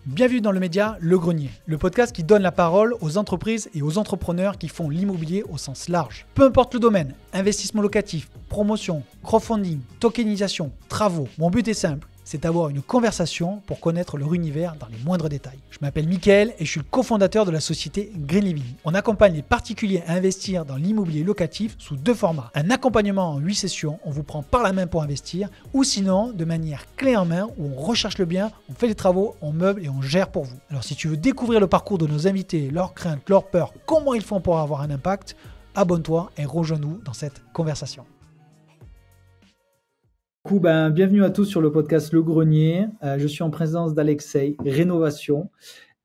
Bienvenue dans le média Le Grenier, le podcast qui donne la parole aux entreprises et aux entrepreneurs qui font l'immobilier au sens large. Peu importe le domaine, investissement locatif, promotion, crowdfunding, tokenisation, travaux, mon but est simple, c'est d'avoir une conversation pour connaître leur univers dans les moindres détails. Je m'appelle Mickaël et je suis le cofondateur de la société Green Living. On accompagne les particuliers à investir dans l'immobilier locatif sous deux formats. Un accompagnement en 8 sessions, on vous prend par la main pour investir, ou sinon de manière clé en main où on recherche le bien, on fait les travaux, on meuble et on gère pour vous. Alors si tu veux découvrir le parcours de nos invités, leurs craintes, leurs peurs, comment ils font pour avoir un impact, abonne-toi et rejoins-nous dans cette conversation. Bienvenue à tous sur le podcast Le Grenier. Je suis en présence d'Alexei, Rénovation.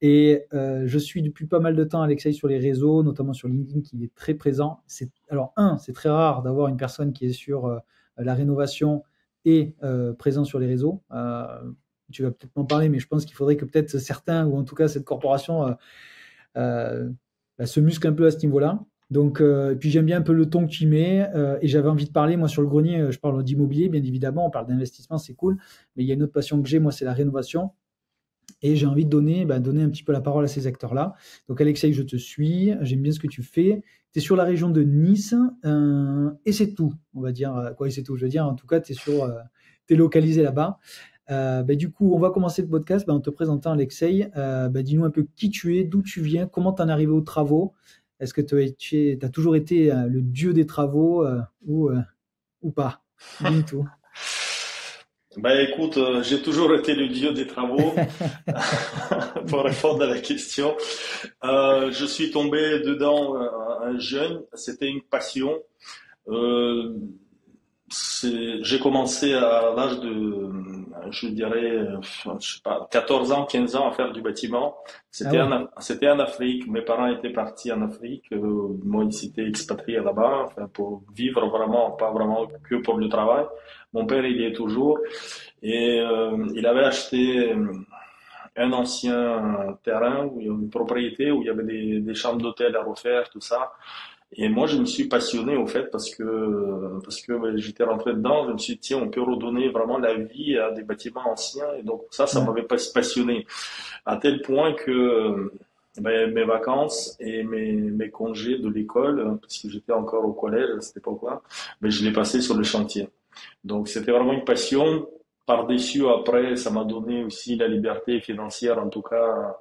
Et je suis depuis pas mal de temps Alexei sur les réseaux, notamment sur LinkedIn, qui est très présent. C'est très rare d'avoir une personne qui est sur la rénovation et présent sur les réseaux. Tu vas peut-être m'en parler, mais je pense qu'il faudrait que peut-être certains, ou en tout cas cette corporation, se muscle un peu à ce niveau-là. Donc, puis j'aime bien un peu le ton que tu mets et j'avais envie de parler, moi sur le grenier, je parle d'immobilier, bien évidemment, on parle d'investissement, c'est cool, mais il y a une autre passion que j'ai, moi c'est la rénovation et j'ai envie de donner un petit peu la parole à ces acteurs-là. Donc Alexei, je te suis, j'aime bien ce que tu fais, tu es sur la région de Nice et c'est tout, on va dire, quoi et c'est tout, je veux dire, en tout cas tu es localisé là-bas. Du coup, on va commencer le podcast en te présentant Alexei, dis-nous un peu qui tu es, d'où tu viens, comment tu en es arrivé aux travaux. Est-ce que tu as toujours été le dieu des travaux ou pas? Du tout. Écoute, j'ai toujours été le dieu des travaux. Pour répondre à la question, je suis tombé dedans un jeune. C'était une passion. J'ai commencé à l'âge de, je dirais, je sais pas, 14 ans, 15 ans à faire du bâtiment. C'était en Afrique. Mes parents étaient partis en Afrique. Moi, ils s'étaient expatriés là-bas, pour vivre vraiment, pas vraiment que pour le travail. Mon père, il y est toujours. Et il avait acheté un ancien terrain, une propriété où il y avait des chambres d'hôtel à refaire, tout ça. Et moi, je me suis passionné au fait parce que j'étais rentré dedans. Je me suis dit, tiens, on peut redonner vraiment la vie à des bâtiments anciens. Et donc ça m'avait passionné à tel point que mes vacances et mes congés de l'école, parce que j'étais encore au collège à cette époque-là, je l'ai passé sur le chantier. Donc c'était vraiment une passion. Par-dessus, après, ça m'a donné aussi la liberté financière, en tout cas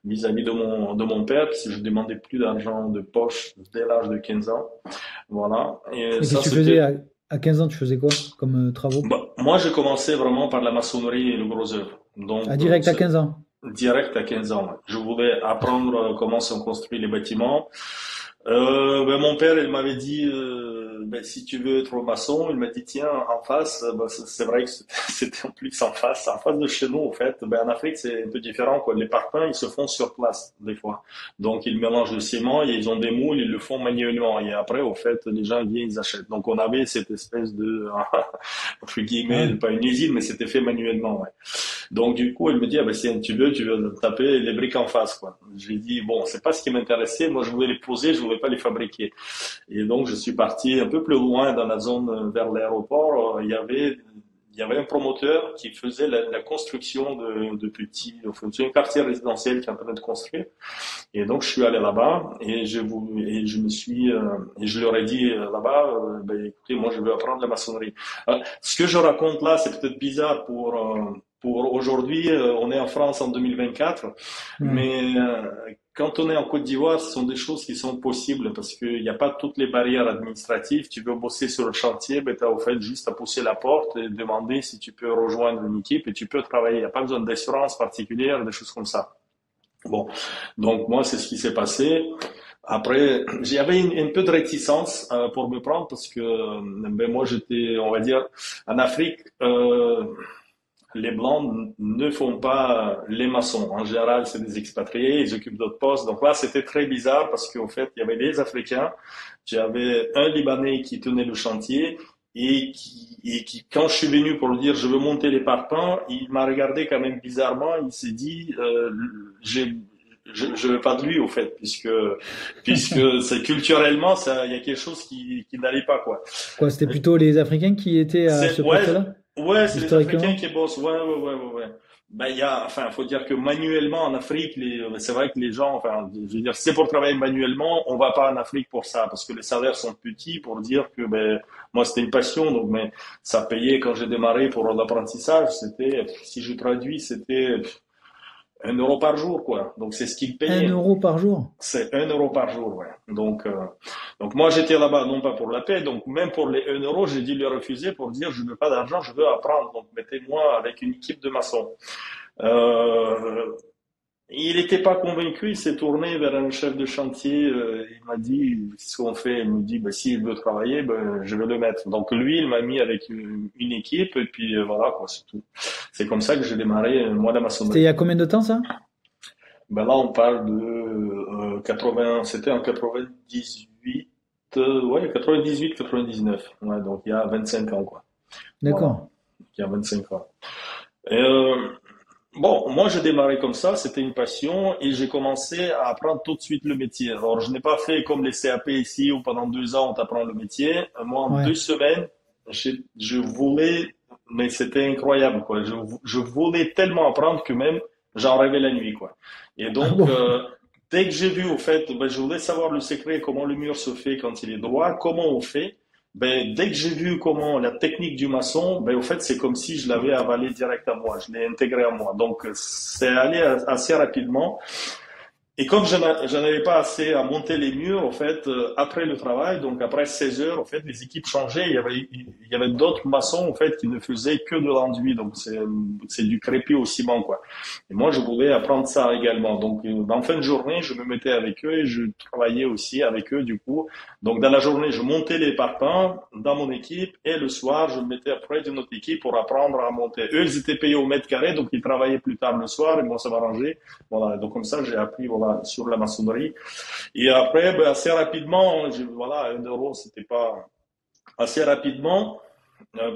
vis-à-vis de mon père, parce que je demandais plus d'argent de poche dès l'âge de 15 ans. Voilà. Et ça, tu faisais à 15 ans, tu faisais quoi comme travaux? Moi, j'ai commencé vraiment par la maçonnerie et le gros œuvre. Donc, direct à 15 ans? Direct à 15 ans. Ouais. Je voulais apprendre comment sont construits les bâtiments. Mon père, il m'avait dit, si tu veux être maçon, il m'a dit, tiens, en face, c'est vrai que c'était en plus en face de chez nous, en fait. En Afrique, c'est un peu différent, quoi. Les parpaings, ils se font sur place, des fois. Donc, ils mélangent le ciment, ils ont des moules, ils le font manuellement. Et après, au fait, les gens viennent, ils achètent. Donc, on avait cette espèce de, entre guillemets, pas une usine, mais c'était fait manuellement, ouais. Donc, du coup, il me dit, si tu veux taper les briques en face, quoi. Je lui ai dit, bon, c'est pas ce qui m'intéressait. Moi, je voulais les poser, je voulais pas les fabriquer. Et donc, je suis parti un peu plus loin dans la zone vers l'aéroport. Il y avait un promoteur qui faisait la construction de petits, un quartier résidentiel qui est en train de construire. Et donc, je suis allé là-bas et je leur ai dit là-bas, écoutez, moi, je veux apprendre la maçonnerie. Alors, ce que je raconte là, c'est peut-être bizarre pour aujourd'hui, on est en France en 2024, mais quand on est en Côte d'Ivoire, ce sont des choses qui sont possibles parce qu'il n'y a pas toutes les barrières administratives. Tu veux bosser sur le chantier, tu as au fait juste à pousser la porte et demander si tu peux rejoindre une équipe et tu peux travailler. Il n'y a pas besoin d'assurance particulière, des choses comme ça. Bon, donc moi, c'est ce qui s'est passé. Après, j'avais un peu de réticence pour me prendre parce que moi, j'étais, on va dire, en Afrique. Les Blancs ne font pas les maçons. En général, c'est des expatriés, ils occupent d'autres postes. Donc là, c'était très bizarre parce qu'au fait, il y avait des Africains, j'avais un Libanais qui tenait le chantier et qui, quand je suis venu pour lui dire je veux monter les parpaings, il m'a regardé quand même bizarrement. Il s'est dit, je veux pas de lui au fait, puisque c'est culturellement, il y a quelque chose qui n'allait pas, quoi. Quoi, c'était plutôt les Africains qui étaient à ce poste-là? Ouais, c'est les Africains qui bossent. Ouais. Ben, enfin, faut dire que manuellement en Afrique, c'est vrai que les gens, enfin, je veux dire, si c'est pour travailler manuellement, on va pas en Afrique pour ça, parce que les salaires sont petits. Pour dire que, ben, moi, c'était une passion, donc, mais ça payait quand j'ai démarré pour l'apprentissage. C'était, si je traduis, c'était 1 euro par jour, quoi. Donc, c'est ce qu'ils Un payaient. euro par jour. C'est 1 euro par jour, ouais. Donc moi j'étais là-bas non pas pour la paix, donc même pour les 1 euro, j'ai dû le refuser pour dire je veux pas d'argent, je veux apprendre. Donc mettez-moi avec une équipe de maçons. Euh, il n'était pas convaincu, il s'est tourné vers un chef de chantier, il m'a dit ce qu'on fait, il me dit bah, s'il veut travailler, ben, je vais le mettre. Donc lui, il m'a mis avec une équipe et puis voilà quoi, c'est tout. C'est comme ça que j'ai démarré moi la C'était il maçonnerie. y a combien de temps ça? Ben là, on parle de 80, c'était en 98, ouais, 98, 99. Ouais, donc il y a 25 ans, quoi. Voilà, D'accord. il y a 25 ans. Et, bon, moi j'ai démarré comme ça, c'était une passion et j'ai commencé à apprendre tout de suite le métier. Alors je n'ai pas fait comme les CAP ici où pendant 2 ans on t'apprend le métier. Moi en Ouais. 2 semaines, je voulais, mais c'était incroyable quoi. Je voulais tellement apprendre que même j'en rêvais la nuit quoi. Et Ah donc bon? dès que j'ai vu au fait, ben, je voulais savoir le secret, comment le mur se fait quand il est droit, comment on fait. Ben, dès que j'ai vu comment la technique du maçon, ben, au fait, c'est comme si je l'avais avalé direct à moi, je l'ai intégré à moi. Donc, c'est allé assez rapidement. Et comme je n'avais pas assez à monter les murs, en fait, après le travail, donc après 16 heures, en fait, les équipes changeaient. Il y avait d'autres maçons, en fait, qui ne faisaient que de l'enduit. Donc, c'est du crépi au ciment, quoi. Et moi, je voulais apprendre ça également. Donc, en fin de journée, je me mettais avec eux et je travaillais aussi avec eux, du coup. Donc, dans la journée, je montais les parpaings dans mon équipe et le soir, je me mettais auprès d'une autre équipe pour apprendre à monter. Eux, ils étaient payés au mètre carré, donc ils travaillaient plus tard le soir et moi, ça m'arrangeait. Voilà, donc comme ça, j'ai appris voilà, sur la maçonnerie. Et après, ben, assez rapidement, voilà, 1 euro, c'était pas assez rapidement,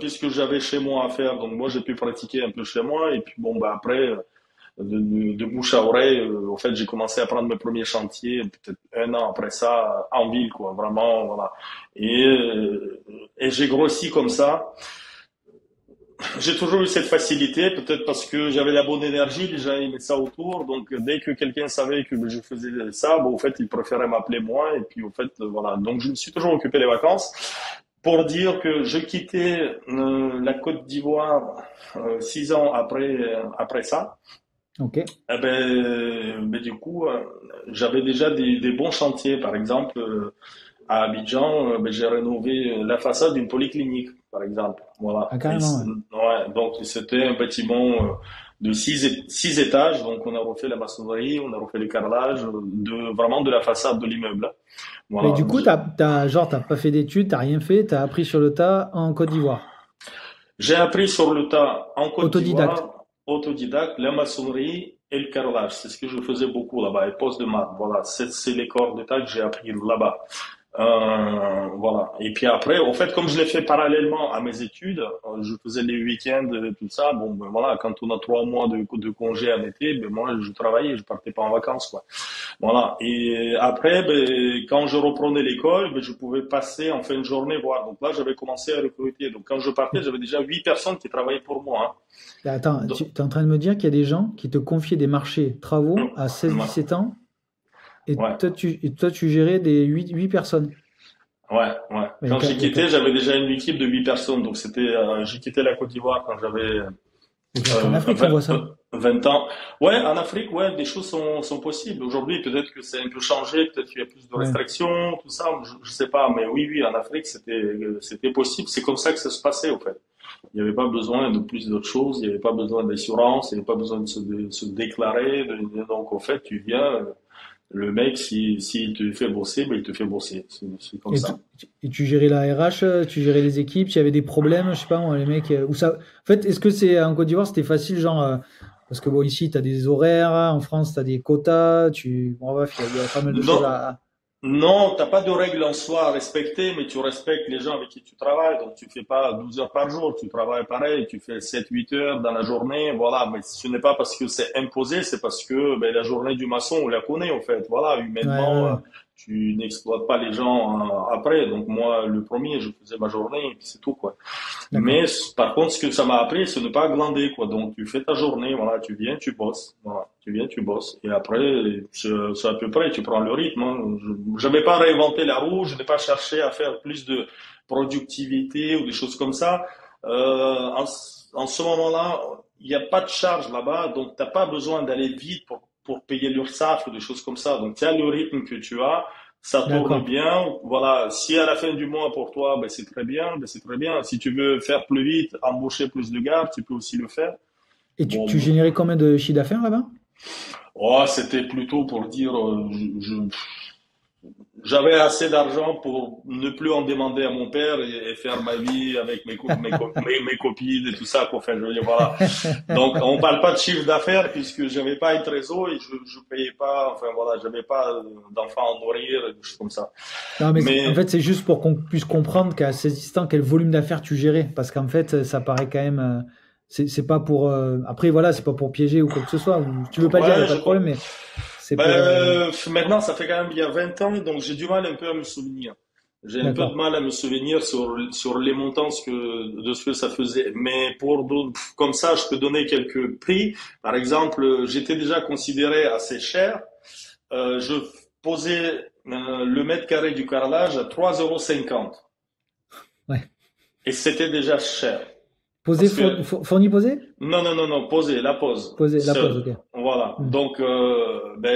puisque j'avais chez moi à faire. Donc moi, j'ai pu pratiquer un peu chez moi. Et puis bon, ben, après, de bouche à oreille, en fait, j'ai commencé à prendre mes premiers chantiers, peut-être 1 an après ça, en ville, quoi, vraiment, voilà. Et j'ai grossi comme ça. J'ai toujours eu cette facilité, peut-être parce que j'avais la bonne énergie, les gens aimaient ça autour, donc dès que quelqu'un savait que je faisais ça, bon, au fait, il préférait m'appeler moi, et puis au fait, voilà. Donc je me suis toujours occupé des vacances pour dire que je quittais la Côte d'Ivoire 6 ans après ça. Ok. Eh ben, du coup, j'avais déjà des bons chantiers, par exemple. À Abidjan, ben, j'ai rénové la façade d'une polyclinique, par exemple. Voilà. Ah, carrément, ouais. Ouais, donc c'était un bâtiment de 6 étages. Donc on a refait la maçonnerie, on a refait le carrelage, vraiment de la façade de l'immeuble. Mais Voilà. du coup, genre, t'as pas fait d'études, t'as rien fait, t'as appris sur le tas en Côte d'Ivoire. J'ai appris sur le tas en Côte Autodidacte. d'Ivoire, autodidacte, la maçonnerie et le carrelage. C'est ce que je faisais beaucoup là-bas, et poste de marbre. Voilà, c'est les corps d'état que j'ai appris là-bas. Voilà. Et puis après, en fait, comme je l'ai fait parallèlement à mes études, je faisais les week-ends, tout ça. Bon, ben voilà, quand on a 3 mois de congé en été, ben moi, je travaillais, je partais pas en vacances, quoi. Voilà. Et après, ben, quand je reprenais l'école, ben, je pouvais passer en fin de journée voir. Donc là, j'avais commencé à recruter. Donc quand je partais, j'avais déjà 8 personnes qui travaillaient pour moi. Et attends, Hein. tu es en train de me dire qu'il y a des gens qui te confiaient des marchés travaux à seize Ouais. dix-sept ans Ouais. et toi, tu gérais des huit personnes. Ouais, ouais. Mais Quand j'ai quitté, j'avais déjà une équipe de 8 personnes. Donc c'était, j'ai quitté la Côte d'Ivoire quand j'avais il n'y a qu'en Afrique qu'on 20, voit ça. 20 ans. Ouais, en Afrique, ouais, des choses sont possibles. Aujourd'hui, peut-être que c'est un peu changé, peut-être qu'il y a plus de Ouais. restrictions, tout ça, je sais pas. Mais oui, oui, en Afrique, c'était possible. C'est comme ça que ça se passait, au fait. Il n'y avait pas besoin de plus d'autres choses, il n'y avait pas besoin d'assurance, il n'y avait pas besoin de se déclarer. Donc, au fait, tu viens, le mec, s'il te fait bosser, ben, il te fait bosser. C'est comme Et tu, ça. et tu gérais la RH, tu gérais les équipes, il y avait des problèmes, je sais pas moi, les mecs. Ou ça... En fait, est-ce que c'est en Côte d'Ivoire, c'était facile, genre. Parce que bon, ici, tu as des horaires, en France, tu as des quotas, bon, bref, il y a pas mal de choses Non, non, t'as pas de règles en soi à respecter, mais tu respectes les gens avec qui tu travailles. Donc, tu fais pas 12 heures par jour, tu travailles pareil, tu fais 7, 8 heures dans la journée, voilà. Mais ce n'est pas parce que c'est imposé, c'est parce que ben, la journée du maçon, on la connaît, en fait. Voilà, Ouais, ouais, humainement, ouais. tu n'exploites pas les gens après. Donc moi, le premier, je faisais ma journée et puis c'est tout, quoi. D'accord. Mais par contre, ce que ça m'a appris, c'est ne pas glander, quoi. Donc tu fais ta journée, voilà, tu viens, tu bosses, voilà, tu viens, tu bosses. Et après, c'est à peu près, tu prends le rythme. Hein. Je n'avais pas réinventé la roue, je n'ai pas cherché à faire plus de productivité ou des choses comme ça. En ce moment-là, il n'y a pas de charge là-bas, donc t'as pas besoin d'aller vite pour payer l'URSSAF ou des choses comme ça. Donc tu as le rythme que tu as, ça tourne D'accord. bien. Voilà, si à la fin du mois pour toi, ben c'est très bien, ben c'est très bien. Si tu veux faire plus vite, embaucher plus de gars, tu peux aussi le faire. Et tu Bon, générais combien de chiffre d'affaires là-bas? oh, c'était plutôt pour dire, j'avais assez d'argent pour ne plus en demander à mon père et faire ma vie avec mes copines et tout ça, quoi. Enfin, je veux dire, voilà. Donc, on parle pas de chiffre d'affaires puisque j'avais pas un trésor et je payais pas, enfin voilà, j'avais pas d'enfants à nourrir, des choses comme ça. Non, mais en Mais fait, c'est juste pour qu'on puisse comprendre qu'à ces instants, quel volume d'affaires tu gérais. Parce qu'en fait, ça paraît quand même. C'est pas pour. Après, voilà, c'est pas pour piéger ou quoi que ce soit. Ou, si tu veux pas le dire, il n'y a ouais, pas de problème, mais c'est pour. maintenant, ça fait quand même bien 20 ans, donc j'ai du mal un peu à me souvenir. J'ai un peu de D'accord. mal à me souvenir sur les montants de ce que ça faisait. Mais comme ça, je peux donner quelques prix. Par exemple, j'étais déjà considéré assez cher. Je posais le mètre carré du carrelage à 3,50 € Ouais. et c'était déjà cher. Poser, Parce que fourni, poser? non, non, non, non, poser, la pause, Poser, la pause, seule. ok. Voilà. Hmm. Donc,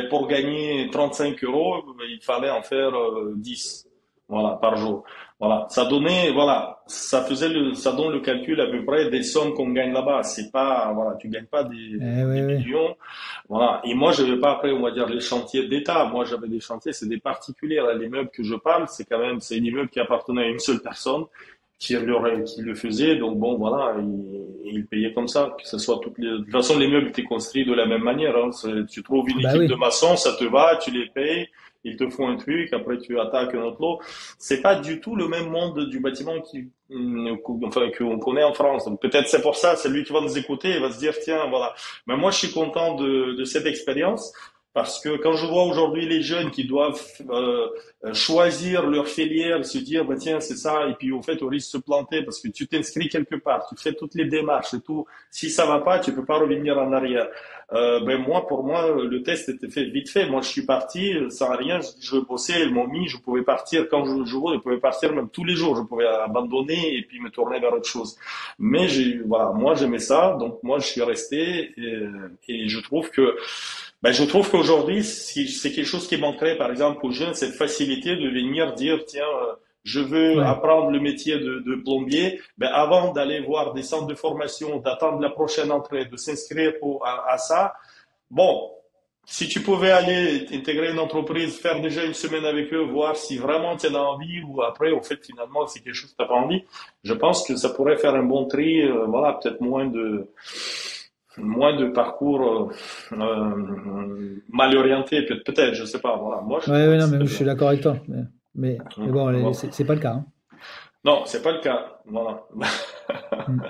pour gagner 35 €, il fallait en faire 10, voilà, par jour. Voilà. Ça donnait, voilà, ça donne le calcul à peu près des sommes qu'on gagne là-bas. C'est pas, voilà, tu gagnes pas des Ouais, ouais. millions. Voilà. Et moi, je vais pas après, on va dire, les chantiers d'État. Moi, j'avais des chantiers, c'est des particuliers. Là, l'immeuble que je parle, c'est un immeuble qui appartenait à une seule personne qui le faisait. Donc bon, voilà, il payait comme ça, que ce soit de toute façon, les meubles étaient construits de la même manière. Hein. Tu trouves une Bah équipe de oui. maçons, ça te va, tu les payes, ils te font un truc, après tu attaques un autre lot. C'est pas du tout le même monde du bâtiment enfin, qu'on connaît en France. Donc, peut-être c'est pour ça, celui qui va nous écouter, il va se dire, tiens, voilà. Mais moi, je suis content de cette expérience. Parce que quand je vois aujourd'hui les jeunes qui doivent choisir leur filière, se dire bah tiens c'est ça, et puis au fait on risque de se planter parce que tu t'inscris quelque part, tu fais toutes les démarches et tout. Si ça va pas, tu peux pas revenir en arrière. Moi pour moi le test était fait vite fait. Moi je suis parti sans rien, je veux bosser, ils m'ont mis, je pouvais partir quand je voulais, je pouvais partir même tous les jours, je pouvais abandonner et puis me tourner vers autre chose. Mais voilà, moi j'aimais ça, donc moi je suis resté et je trouve qu'aujourd'hui, c'est quelque chose qui manquerait, par exemple, aux jeunes, cette facilité de venir dire, tiens, je veux Ouais. apprendre le métier de plombier. Avant d'aller voir des centres de formation, d'attendre la prochaine entrée, de s'inscrire à ça, bon, si tu pouvais aller intégrer une entreprise, faire déjà une semaine avec eux, voir si vraiment tu en as envie ou après, au fait, finalement, c'est quelque chose que tu n'as pas envie, je pense que ça pourrait faire un bon tri, voilà, peut-être moins de parcours mal orienté, peut-être, je sais pas. Voilà, moi je Ouais, trouvais ouais, que non, c'était mais je bien. suis d'accord avec toi. Mais bon, Voilà. c'est pas le cas, hein. Non, c'est pas le cas. Voilà. Mm.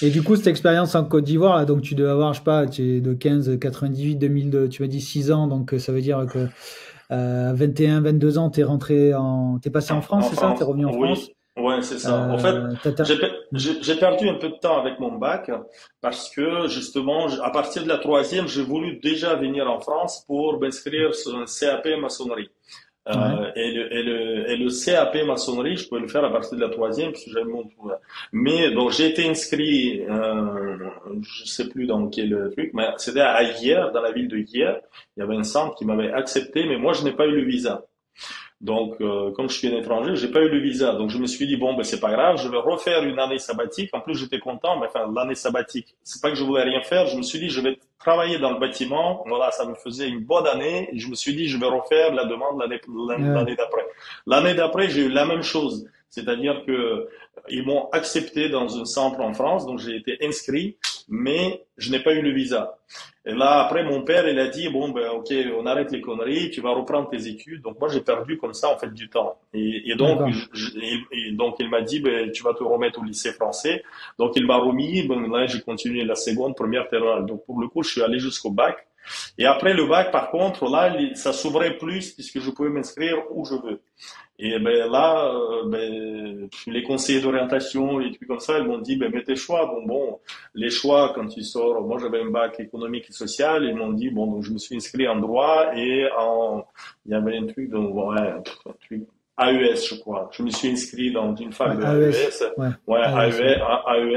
Et du coup, cette expérience en Côte d'Ivoire, là, donc tu devais avoir, je sais pas, tu es de 15, 98, 2002, tu m'as dit 6 ans, donc ça veut dire que 21, 22 ans, t'es passé en France, En c'est ça? T'es France, revenu en France? oui, ouais, c'est ça. En fait, T'as. Mm. j'ai perdu un peu de temps avec mon bac parce que justement, à partir de la troisième, j'ai voulu déjà venir en France pour m'inscrire sur un CAP maçonnerie. Ouais, Et le CAP maçonnerie, je pouvais le faire à partir de la troisième, puisque j'avais mon trou. Mais donc j'ai été inscrit, je sais plus dans quel truc, mais c'était à Hyères, dans la ville de Hyères. Il y avait un centre qui m'avait accepté, mais moi je n'ai pas eu le visa. Donc, comme je suis un étranger, j'ai pas eu le visa. Donc, je me suis dit bon, ben c'est pas grave, je vais refaire une année sabbatique. En plus, j'étais content, mais enfin, l'année sabbatique, c'est pas que je voulais rien faire. Je me suis dit, je vais travailler dans le bâtiment. Voilà, ça me faisait une bonne année. Et je me suis dit, je vais refaire la demande ouais, l'année d'après. L'année d'après, j'ai eu la même chose. C'est-à-dire que ils m'ont accepté dans un centre en France, donc j'ai été inscrit, mais je n'ai pas eu le visa. Et là, après, mon père, il a dit, bon, ben, ok, on arrête les conneries, tu vas reprendre tes études. Donc, moi, j'ai perdu comme ça, en fait, du temps. Et donc, d'accord. donc, il m'a dit, ben, tu vas te remettre au lycée français. Donc, il m'a remis, ben, là, j'ai continué la seconde, première terminale. Donc, pour le coup, je suis allé jusqu'au bac. Et après le bac, par contre, là, ça s'ouvrait plus puisque je pouvais m'inscrire où je veux. Et ben là, les conseillers d'orientation, les trucs comme ça, ils m'ont dit, ben mets tes choix. Bon, les choix quand tu sors. Moi, j'avais un bac économique et social. Ils m'ont dit, bon, donc je me suis inscrit en droit il y avait un truc, donc ouais, un truc AES, je crois. Je me suis inscrit dans une Ouais, fac de AES. AES. Ouais, Ouais, AES, ouais.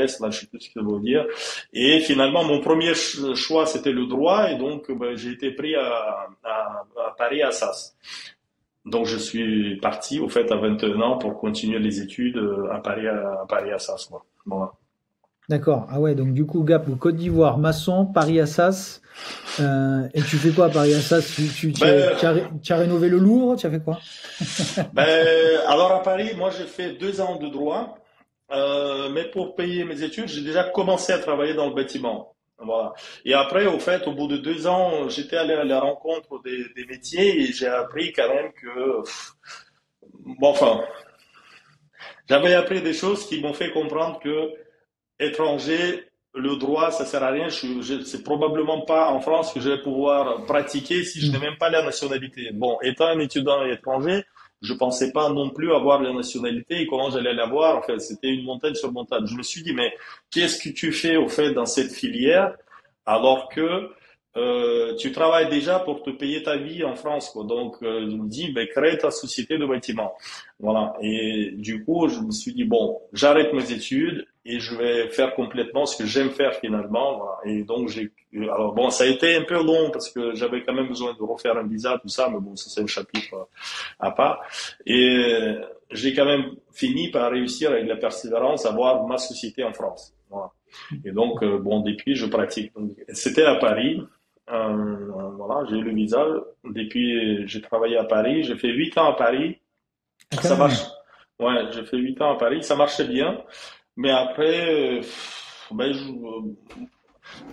AES, là, je sais plus ce que ça veut dire. Et finalement, mon premier choix, c'était le droit, et donc, ben, j'ai été pris à Paris, à Assas. Donc, je suis parti, au fait, à 21 ans pour continuer les études à Paris, à Assas, quoi. Voilà. D'accord. Ah ouais, donc du coup, Gap ou Côte d'Ivoire, Masson, Paris-Assas. Et tu fais quoi à Paris-Assas? Ben, Tu as rénové le Louvre? Tu as fait quoi? alors à Paris, moi, j'ai fait 2 ans de droit. Mais pour payer mes études, j'ai déjà commencé à travailler dans le bâtiment. Voilà. Et après, au fait, au bout de 2 ans, j'étais allé à la rencontre des métiers et j'ai appris quand même que, bon, enfin, j'avais appris des choses qui m'ont fait comprendre que étranger, le droit, ça sert à rien. C'est probablement pas en France que je vais pouvoir pratiquer si je n'ai Hmm. même pas la nationalité. Bon, étant un étudiant étranger, je pensais pas non plus avoir la nationalité et comment j'allais l'avoir. En fait, c'était une montagne sur montagne. Je me suis dit, mais qu'est-ce que tu fais au fait dans cette filière alors que tu travailles déjà pour te payer ta vie en France, quoi. Donc, je me dis, ben, crée ta société de bâtiment. Voilà. Et du coup, je me suis dit, bon, j'arrête mes études et je vais faire complètement ce que j'aime faire finalement. Voilà. Et donc, alors bon, ça a été un peu long parce que j'avais quand même besoin de refaire un visa, tout ça, mais bon, ça c'est un chapitre à part. Et j'ai quand même fini par réussir avec la persévérance à avoir ma société en France. Voilà. Et donc, bon, depuis, je pratique. Donc, c'était à Paris. Voilà, j'ai eu le visa. Depuis, j'ai travaillé à Paris. J'ai fait 8 ans à Paris. Ah, quand Ça même. marche. Ouais, j'ai fait 8 ans à Paris. Ça marchait bien. Mais après, ben,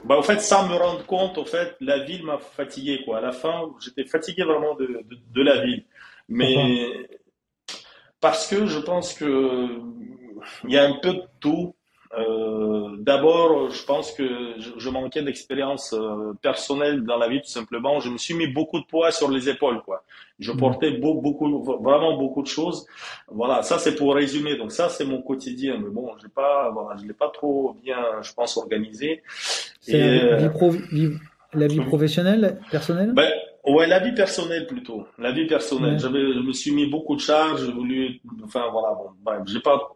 en fait, sans me rendre compte, en fait, la ville m'a fatigué, quoi. À la fin, j'étais fatigué vraiment de la ville. Pourquoi? Mais parce que je pense que il y a un peu de tout. D'abord, je pense que je manquais d'expérience personnelle dans la vie, tout simplement. Je me suis mis beaucoup de poids sur les épaules, quoi. Je Hmm. portais vraiment beaucoup de choses. Voilà, ça c'est pour résumer. Donc ça c'est mon quotidien. Mais bon, j'ai pas, voilà, je l'ai pas trop bien, je pense, organisé. C'est Et la vie professionnelle, personnelle? ben, ouais, la vie personnelle plutôt. La vie personnelle. Ouais. Je me suis mis beaucoup de charges. J'ai voulu, enfin voilà, bon, bref, j'ai pas,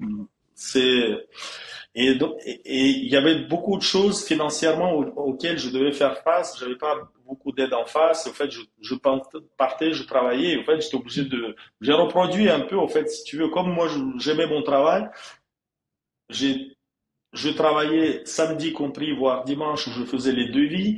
c'est et il y avait beaucoup de choses financièrement auxquelles je devais faire face. J'avais pas beaucoup d'aide en face. En fait, je partais, je travaillais. En fait, j'étais obligé j'ai reproduit un peu, en fait, si tu veux, comme moi, j'aimais mon travail. J'ai, je travaillais samedi compris, voire dimanche, où je faisais les devis.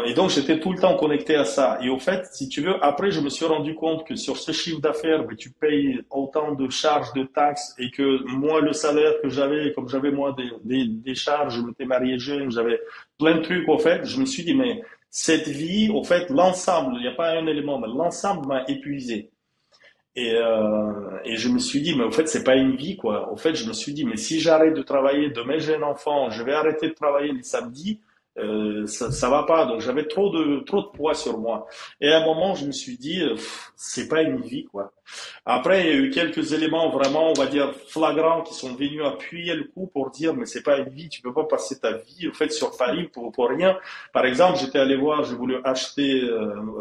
Et donc, j'étais tout le temps connecté à ça. Et au fait, si tu veux, après, je me suis rendu compte que sur ce chiffre d'affaires, ben, tu payes autant de charges, de taxes, et que moi, le salaire que j'avais, comme j'avais moi des charges, je m'étais marié jeune, j'avais plein de trucs, au fait, je me suis dit, mais cette vie, au fait, l'ensemble, il n'y a pas un élément, mais l'ensemble m'a épuisé. Et je me suis dit, mais au fait, c'est pas une vie, quoi. Au fait, je me suis dit, mais si j'arrête de travailler de mes jeunes enfants, je vais arrêter de travailler les samedis, ça va pas. Donc j'avais trop de poids sur moi. Et à un moment, je me suis dit, c'est pas une vie, quoi. Après, il y a eu quelques éléments vraiment, on va dire, flagrants qui sont venus appuyer le coup pour dire, mais c'est pas une vie, tu peux pas passer ta vie, au fait, sur Paris pour rien. Par exemple, j'étais allé voir, j'ai voulu acheter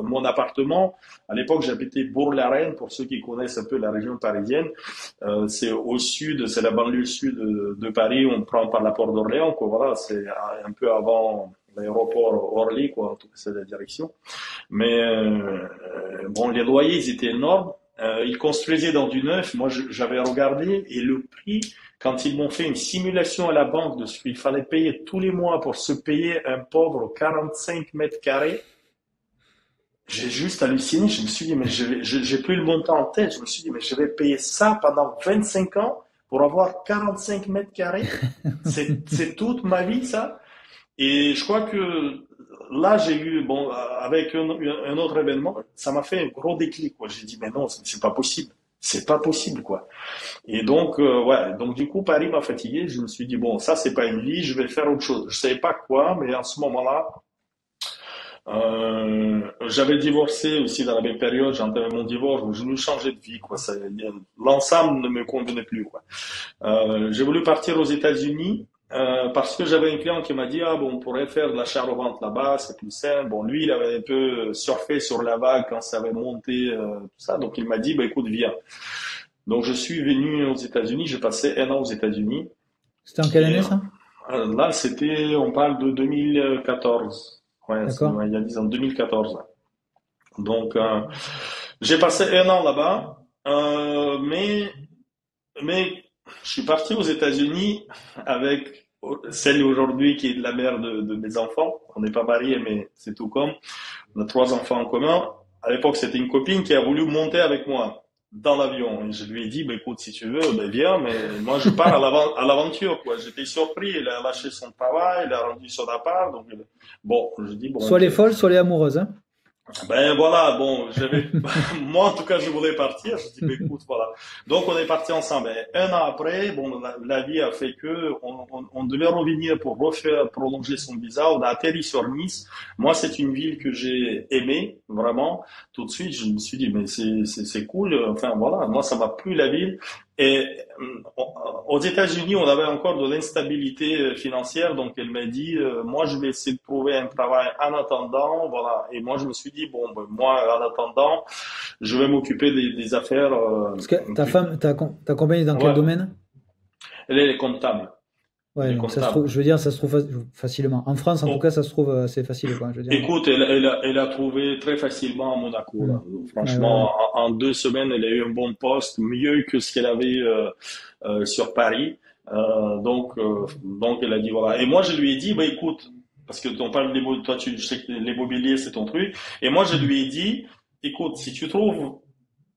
mon appartement. À l'époque, j'habitais Bourg-la-Reine, pour ceux qui connaissent un peu la région parisienne. C'est au sud, c'est la banlieue sud de Paris, on prend par la porte d'Orléans, quoi. Voilà, c'est un peu avant l'aéroport Orly, quoi, en tout cas, c'est la direction. Mais bon, les loyers, ils étaient énormes. Ils construisaient dans du neuf. Moi, j'avais regardé et le prix, quand ils m'ont fait une simulation à la banque de ce qu'il fallait payer tous les mois pour se payer un pauvre 45 mètres carrés, j'ai juste halluciné. Je me suis dit, mais j'ai plus le montant en tête. Je me suis dit, mais je vais payer ça pendant 25 ans pour avoir 45 mètres carrés. C'est toute ma vie, ça. Et je crois que là, j'ai eu, bon, avec un autre événement, ça m'a fait un gros déclic, quoi. J'ai dit, mais non, c'est pas possible. C'est pas possible, quoi. Et donc, ouais, donc du coup, Paris m'a fatigué. Je me suis dit, bon, ça, c'est pas une vie, je vais faire autre chose. Je savais pas quoi, mais en ce moment-là, J'avais divorcé aussi dans la même période, j'ai entamé mon divorce, donc je voulais changer de vie, quoi. L'ensemble ne me convenait plus, quoi. J'ai voulu partir aux États-Unis parce que j'avais un client qui m'a dit ah bon on pourrait faire de l'achat-revente là-bas, c'est plus simple. Bon lui il avait un peu surfé sur la vague quand ça avait monté tout ça, donc il m'a dit bah écoute viens. Donc je suis venu aux États-Unis, j'ai passé un an aux États-Unis C'était en quelle et année ça? là c'était on parle de 2014. Ouais, D'accord. ouais, il y a 10 ans, 2014. Là. Donc j'ai passé un an là-bas, mais je suis parti aux États-Unis avec celle aujourd'hui qui est la mère de mes enfants. On n'est pas mariés, mais c'est tout comme. On a 3 enfants en commun. À l'époque, c'était une copine qui a voulu monter avec moi dans l'avion. Et je lui ai dit, bah, écoute, si tu veux, ben, viens, mais moi, je pars à l'aventure, quoi. J'étais surpris. Elle a lâché son travail, elle a rendu son appart. Donc, bon, je dis, bon, Soit ok. les folles, soit les amoureuses, hein. Ben voilà, bon, moi en tout cas je voulais partir. Je dis, ben, écoute, voilà. Donc on est parti ensemble. Et un an après, bon, la vie a fait que on devait revenir pour refaire prolonger son visa. On a atterri sur Nice. Moi, c'est une ville que j'ai aimée vraiment. Tout de suite, je me suis dit, mais c'est cool. Enfin voilà, moi ça m'a plu la ville. Et aux États-Unis, on avait encore de l'instabilité financière, donc elle m'a dit, moi je vais essayer de trouver un travail en attendant, voilà. Et moi je me suis dit, bon, ben, moi en attendant, je vais m'occuper des affaires. Parce que ta femme, ta compagne est dans quel Ouais, domaine? elle est comptable, elle Ouais, est donc ça se comptable. trouve, je veux dire, ça se trouve facilement. En France, en tout cas, Oh, ça se trouve assez facile, quoi, je veux dire. écoute, elle a trouvé très facilement à Monaco, Hmm. là. Ouais, ouais, ouais. Franchement, en 2 semaines, elle a eu un bon poste, mieux que ce qu'elle avait sur Paris. Donc elle a dit voilà. Et moi je lui ai dit bah écoute, parce que on parle toi tu je sais que l'immobilier c'est ton truc. Et moi je Hmm. lui ai dit écoute si tu trouves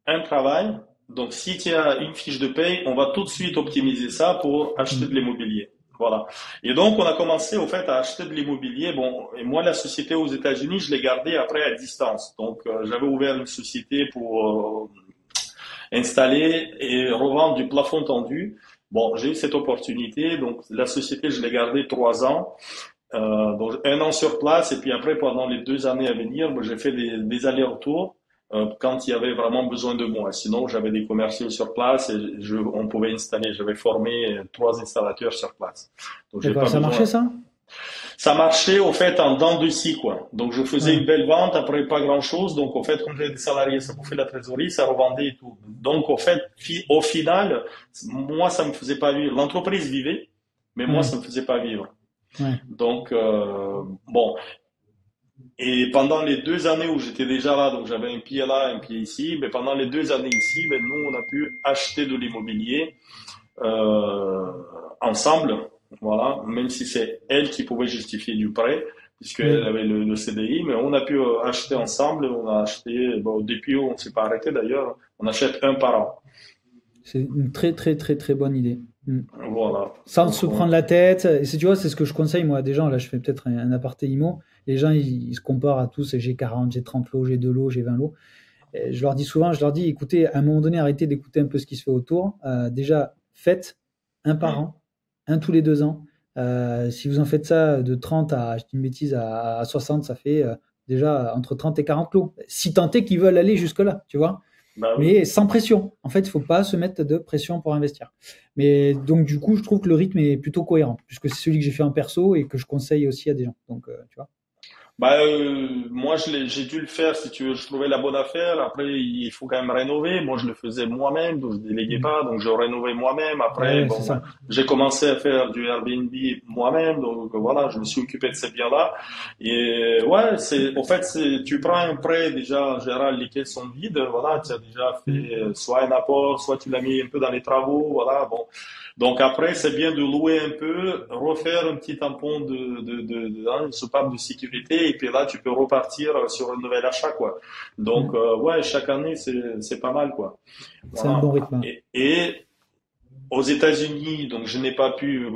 un travail, donc si tu as une fiche de paye, on va tout de suite optimiser ça pour acheter Hmm. de l'immobilier. Voilà. Et donc on a commencé au fait à acheter de l'immobilier. Bon, et moi la société aux États-Unis, je l'ai gardée après à distance. Donc j'avais ouvert une société pour installer et revendre du plafond tendu. Bon, j'ai eu cette opportunité, donc la société, je l'ai gardée 3 ans, donc un an sur place, et puis après, pendant les 2 années à venir, moi, j'ai fait des allers-retours quand il y avait vraiment besoin de moi. Sinon, j'avais des commerciaux sur place et on pouvait installer. J'avais formé 3 installateurs sur place, donc j'ai D'accord, pas ça marchait besoin. ça? Ça marchait au fait en dents de scie quoi. Donc je faisais Ouais. une belle vente, après pas grand chose. Donc au fait, comme j'avais des salariés, ça bouffait la trésorerie, ça revendait et tout. Donc au fait, au final, moi ça me faisait pas vivre. L'entreprise vivait, mais moi Ouais. ça me faisait pas vivre. Ouais. Donc bon. Et pendant les 2 années où j'étais déjà là, donc j'avais un pied là, un pied ici, mais pendant les 2 années ici, ben, nous on a pu acheter de l'immobilier euh, ensemble, voilà, même si c'est elle qui pouvait justifier du prêt, puisqu'elle Oui. avait le CDI, mais on a pu acheter ensemble, on a acheté, bon, depuis on ne s'est pas arrêté d'ailleurs, on achète un par an, C'est une très, très, très, très bonne idée. Hmm. voilà. Sans Donc, se prendre la tête. Et tu vois, c'est ce que je conseille, moi, à des gens. Là, je fais peut-être un aparté IMO. Les gens, ils se comparent à tous. J'ai 40, j'ai 30 lots, j'ai 2 lots, j'ai 20 lots. Et je leur dis souvent, je leur dis, écoutez, à un moment donné, arrêtez d'écouter un peu ce qui se fait autour. Déjà, faites un par an, un tous les 2 ans. Si vous en faites ça de 30 à, je dis une bêtise, à 60, ça fait déjà entre 30 et 40 lots. Si tant est qu'ils veulent aller jusque-là, tu vois. bah oui. Mais sans pression. En fait, il ne faut pas se mettre de pression pour investir. Mais donc, du coup, je trouve que le rythme est plutôt cohérent, puisque c'est celui que j'ai fait en perso et que je conseille aussi à des gens. Donc, tu vois. Bah, moi, j'ai dû le faire, si tu veux. Je trouvais la bonne affaire. Après, il faut quand même rénover. Moi, je le faisais moi-même, donc je déléguais Mm. pas. Donc, je rénovais moi-même. Ah Après, ouais, c'est bon, ça. j'ai commencé à faire du Airbnb moi-même. Donc, voilà, je me suis occupé de ces biens-là. Et ouais, en fait, tu prends un prêt déjà, en général, lesquels sont vides. Voilà, tu as déjà Mm. fait soit un apport, soit tu l'as mis un peu dans les travaux. Voilà, bon. Donc après, c'est bien de louer un peu, refaire un petit tampon hein, une soupape de sécurité, et puis là, tu peux repartir sur un nouvel achat, quoi. Donc, Mm. ouais, chaque année, c'est pas mal, quoi. C'est un Voilà. bon rythme. Et aux États-Unis, donc je n'ai pas pu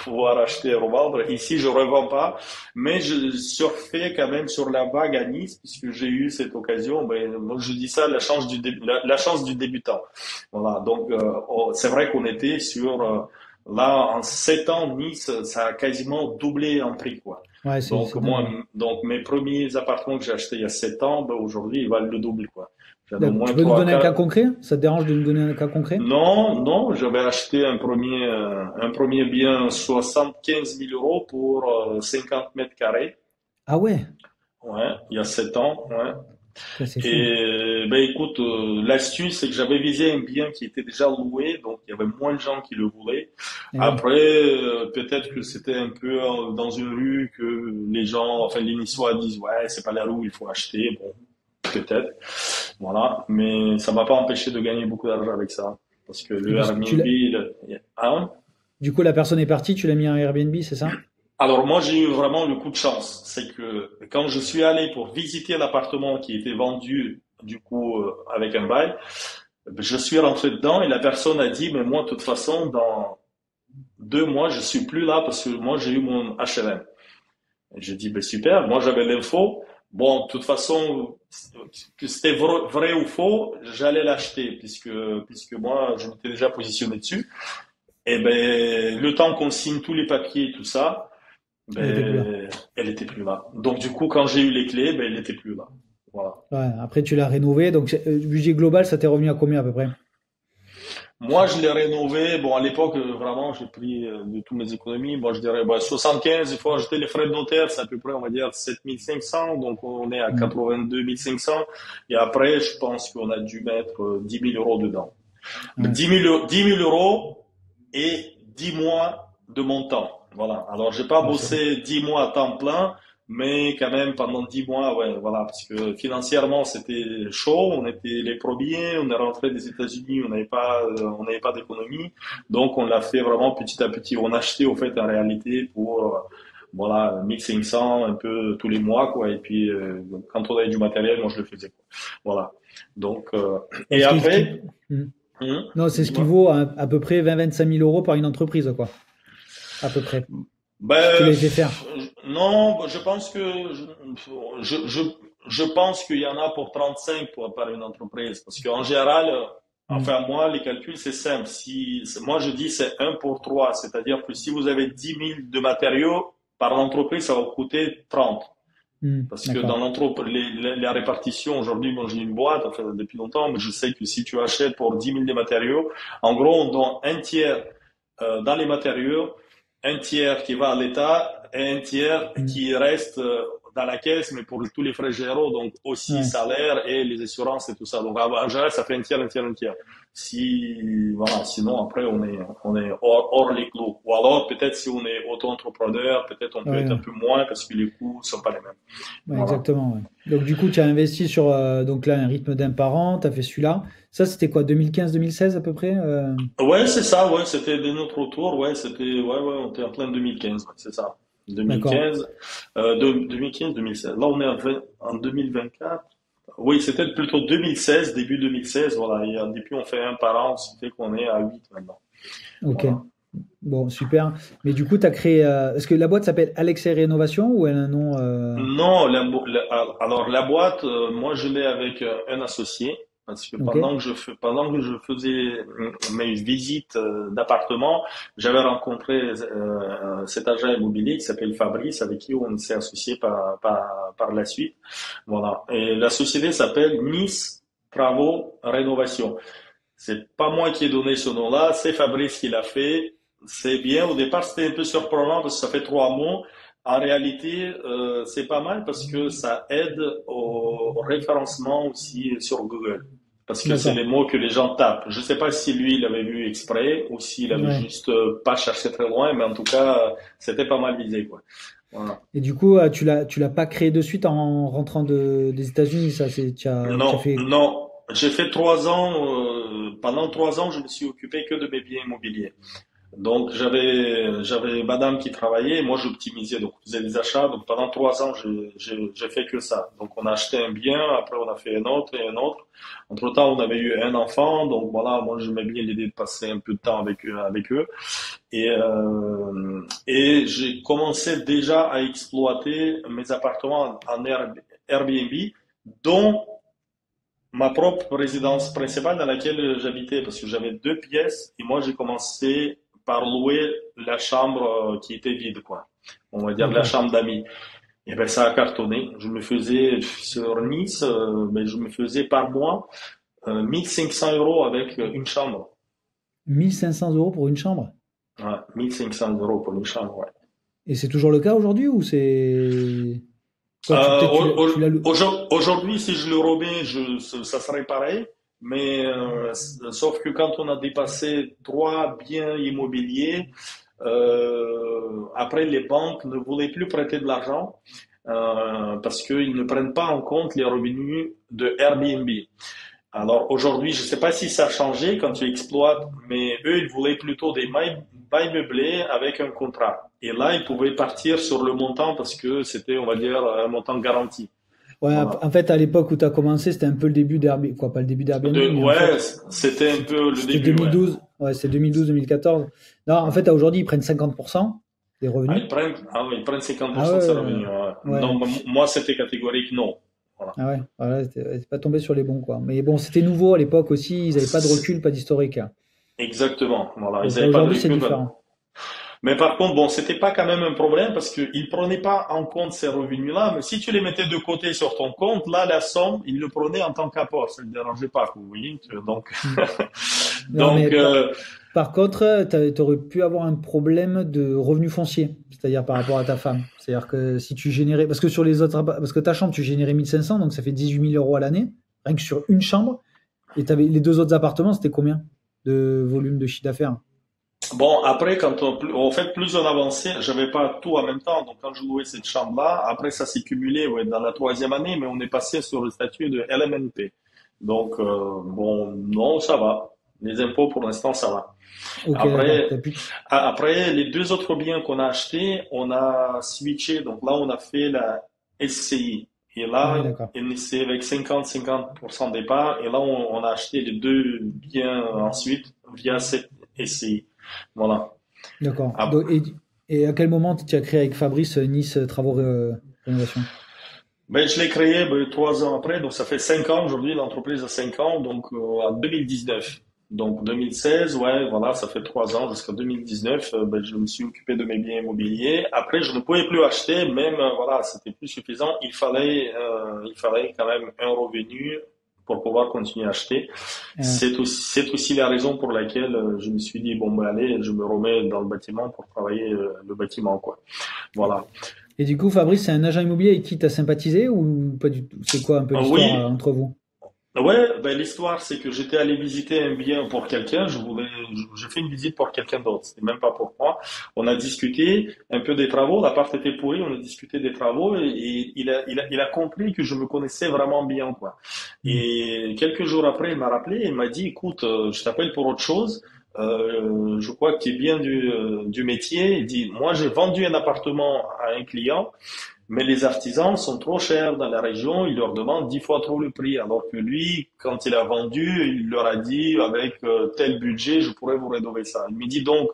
pouvoir acheter et revendre. Ici, je revends pas, mais je surfais quand même sur la vague à Nice, puisque j'ai eu cette occasion. Ben, moi, je dis ça, la chance du débutant. Voilà. Donc, c'est vrai qu'on était sur Là, en 7 ans, Nice, ça a quasiment doublé en prix, quoi. Ouais, Donc, c'est dingue. moi, donc mes premiers appartements que j'ai achetés il y a 7 ans, ben, aujourd'hui, ils valent le double, quoi. J'avais au D'accord. Tu moins peux nous 3 donner un cas 4. concret? Ça te dérange de nous donner un cas concret? Non, non, j'avais acheté un premier bien 75 000 euros pour 50 mètres carrés. Ah ouais, Ouais, il y a 7 ans, ouais. putain, c'est fou. Et ben écoute, l'astuce c'est que j'avais visé un bien qui était déjà loué, donc il y avait moins de gens qui le voulaient. Eh oui. Après, peut-être que c'était un peu dans une rue que les gens, enfin les Niçois disent ouais c'est pas la rue où il faut acheter, bon peut-être, voilà. Mais ça m'a pas empêché de gagner beaucoup d'argent avec ça, parce que Et le puis, Airbnb, ah ouais. du coup, la personne est partie, tu l'as mis en Airbnb, c'est ça? Alors moi j'ai eu vraiment le coup de chance, c'est que quand je suis allé pour visiter l'appartement qui était vendu du coup avec un bail, je suis rentré dedans et la personne a dit mais moi de toute façon dans 2 mois je suis plus là parce que moi j'ai eu mon HLM. Et j'ai dit ben super, moi j'avais l'info. Bon de toute façon que c'était vrai ou faux, j'allais l'acheter puisque moi je m'étais déjà positionné dessus. Et ben le temps qu'on signe tous les papiers et tout ça. Elle était plus là. Ben, elle était plus là. Donc du coup, quand j'ai eu les clés, ben, elle était plus là. Voilà. Ouais, après, tu l'as rénové. Donc, budget global, ça t'est revenu à combien à peu près? Moi, je l'ai rénové. Bon, à l'époque, vraiment, j'ai pris de toutes mes économies. Moi, je dirais, 75, il faut ajouter les frais de notaire, c'est à peu près, on va dire, 7 500. Donc, on est à Hmm. 82 500. Et après, je pense qu'on a dû mettre 10 000 euros dedans. Mais Ouais. 10 000 euros et 10 mois de mon temps. Voilà. Alors, j'ai pas Ouais, c'est bossé 10 mois à temps plein, mais quand même pendant 10 mois, ouais, voilà, parce que financièrement, c'était chaud. On était les premiers. On est rentré des États-Unis. On n'avait pas d'économie. Donc, on l'a fait vraiment petit à petit. On achetait, au fait, en réalité, pour, voilà, 1500 un peu tous les mois, quoi. Et puis, quand on avait du matériel, moi, je le faisais, quoi. Voilà. Donc, ouais, et ce qui- après, Hmm. Non, c'est ce qui dis-moi. vaut à peu près 20-25 000 euros par une entreprise, quoi. À peu près. Si tu Ben, les fais faire. non, je pense que je, je, je pense qu'il y en a pour 35 par une entreprise. Parce qu'en général, Hmm. enfin moi, les calculs, c'est simple. Moi, je dis c'est 1 pour 3. C'est-à-dire que si vous avez 10 000 de matériaux, par entreprise, ça va vous coûter 30. Hmm. Parce que dans D'accord. la répartition, aujourd'hui, moi j'ai une boîte, enfin depuis longtemps, mais je sais que si tu achètes pour 10 000 des matériaux, en gros, on donne un tiers dans les matériaux, un tiers qui va à l'État et un tiers Hmm. qui reste dans la caisse, mais pour tous les frais généraux, donc aussi Ouais. salaire et les assurances et tout ça. Donc en général, ça fait un tiers, un tiers, un tiers. Si voilà, sinon après on est hors les clous. Ou alors peut-être si on est auto-entrepreneur, peut-être on peut Ouais, être un ouais. peu moins parce que les coûts sont pas les mêmes. Ouais, Voilà. exactement. Ouais. Donc, du coup, tu as investi sur donc là, un rythme d'un par an. Tu as fait celui-là. Ça, c'était quoi, 2015-2016 à peu près Ouais, c'est ça, ouais, c'était de notre retour, ouais, ouais, on était en plein 2015, ouais, c'est ça. D'accord. 2015, 2015, 2016. Là, on est en 2024. Oui, c'était plutôt 2016, début 2016, voilà. Et depuis, on fait un par an, ce qui fait qu'on est à 8 maintenant. Ok. Voilà. Bon, super. Mais du coup, tu as créé. Est-ce que la boîte s'appelle Alexei Rénovation ou elle a un nom Non, alors la boîte, moi je l'ai avec un associé parce que Ok. pendant que je faisais mes visites d'appartement, j'avais rencontré cet agent immobilier qui s'appelle Fabrice avec qui on s'est associé par la suite. Voilà. Et la société s'appelle Nice Travaux Rénovation. C'est pas moi qui ai donné ce nom-là, c'est Fabrice qui l'a fait. C'est bien. Au départ, c'était un peu surprenant parce que ça fait 3 mots. En réalité, c'est pas mal parce que ça aide au référencement aussi sur Google. Parce que c'est D'accord. les mots que les gens tapent. Je sais pas si lui, il avait vu exprès ou s'il avait Ouais. juste pas cherché très loin, mais en tout cas, c'était pas mal visé, quoi. Voilà. Et du coup, tu l'as pas créé de suite en rentrant des États-Unis, ça, tu as Non, fait. non. J'ai fait 3 ans, pendant 3 ans, je me suis occupé que de mes biens immobiliers. Donc j'avais madame qui travaillait, et moi j'optimisais, donc je faisais des achats. Donc pendant 3 ans, j'ai fait que ça. Donc on a acheté un bien, après on a fait un autre et un autre. Entre-temps, on avait eu un enfant, donc voilà, moi j'aimais bien l'idée de passer un peu de temps avec eux. Et j'ai commencé déjà à exploiter mes appartements en Airbnb, dont ma propre résidence principale dans laquelle j'habitais, parce que j'avais 2 pièces et moi j'ai commencé par louer la chambre qui était vide, quoi. On va dire la D'accord. chambre d'amis. Et ben ça a cartonné. Je me faisais sur Nice, mais je me faisais par mois 1500 € avec une chambre. 1 500 € pour une chambre? Ouais, 1500 € pour une chambre, ouais. Et c'est toujours le cas aujourd'hui ou c'est... Quoi, peut-être tu l'as loué? Aujourd'hui, si je le remets, ça serait pareil. Mais sauf que quand on a dépassé 3 biens immobiliers, après les banques ne voulaient plus prêter de l'argent parce qu'ils ne prennent pas en compte les revenus de Airbnb. Alors aujourd'hui, je ne sais pas si ça a changé quand tu exploites, mais eux, ils voulaient plutôt des bails meublés avec un contrat. Et là, ils pouvaient partir sur le montant parce que c'était, on va dire, un montant garanti. Ouais, Voilà. en fait, à l'époque où tu as commencé, c'était un peu le début d'Airbnb, quoi, pas le début d'Airbnb, mais en Ouais, fait, c'était un peu le c'était début, ouais. 2012. Ouais, c'est 2012-2014. Non, en fait, aujourd'hui, ils prennent 50% des Ah, revenus. ils prennent Ah 50% de ses ouais, revenus. Ouais. ouais. Non, moi, c'était catégorique, non. Voilà. Ah ouais, voilà, c'est pas tombé sur les bons, quoi. Mais bon, c'était nouveau à l'époque aussi, ils avaient pas de recul, pas d'historique, hein. Exactement. Voilà. Ils Donc là, n'avaient pas de aujourd'hui, c'est recul. différent. Mais par contre, bon, c'était pas quand même un problème parce qu'ils ne prenaient pas en compte ces revenus-là. Mais si tu les mettais de côté sur ton compte, là, la somme, ils le prenaient en tant qu'apport. Ça ne le dérangeait pas, vous voyez. Donc, Hmm. Non, mais donc, par contre, tu aurais pu avoir un problème de revenu foncier, c'est-à-dire par rapport à ta femme. C'est-à-dire que si tu générais, parce que sur les autres, parce que ta chambre, tu générais 1 500, donc ça fait 18 000 € à l'année, rien que sur une chambre. Et t'avais les deux autres appartements, c'était combien de volume de chiffre d'affaires? bon, après, en fait, plus on avançait, j'avais pas tout en même temps. Donc, quand je louais cette chambre-là, après, ça s'est cumulé, ouais, dans la troisième année, mais on est passé sur le statut de LMNP. Donc, bon, non, ça va. Les impôts, pour l'instant, ça va. Ok, d'accord. Après, après, les deux autres biens qu'on a achetés, on a switché. Donc là, on a fait la SCI. Et Ah oui, là, d'accord. c'est avec 50-50% des parts. Et là, on a acheté les deux biens ensuite via cette SCI. Voilà. D'accord. Ah, Et à quel moment tu as créé avec Fabrice Nice Travaux Rénovation? ben, je l'ai créé 3 ans après, donc ça fait 5 ans aujourd'hui, l'entreprise a 5 ans, donc en 2019. Donc 2016, ouais, voilà, ça fait 3 ans jusqu'en 2019, ben, je me suis occupé de mes biens immobiliers. Après, je ne pouvais plus acheter, même voilà, c'était plus suffisant. Il fallait quand même un revenu pour pouvoir continuer à acheter. Euh, C'est aussi la raison pour laquelle je me suis dit bon ben allez, je me remets dans le bâtiment pour travailler le bâtiment quoi. Voilà. et du coup, Fabrice, c'est un agent immobilier avec qui tu as sympathisé ou pas du tout? C'est quoi un peu l'histoire Oui, entre vous? ouais, ben l'histoire c'est que j'étais allé visiter un bien pour quelqu'un, j'ai fait une visite pour quelqu'un d'autre, c'était même pas pour moi. On a discuté un peu des travaux, l'appart était pourri, on a discuté des travaux et il a compris que je me connaissais vraiment bien quoi. Hmm. Et quelques jours après, il m'a rappelé, il m'a dit, écoute, je t'appelle pour autre chose. Je crois que tu es bien du métier. Il dit, moi j'ai vendu un appartement à un client. Mais les artisans sont trop chers dans la région, ils leur demandent 10 fois trop le prix, alors que lui, quand il a vendu, il leur a dit, avec tel budget, je pourrais vous rénover ça. Il me dit donc,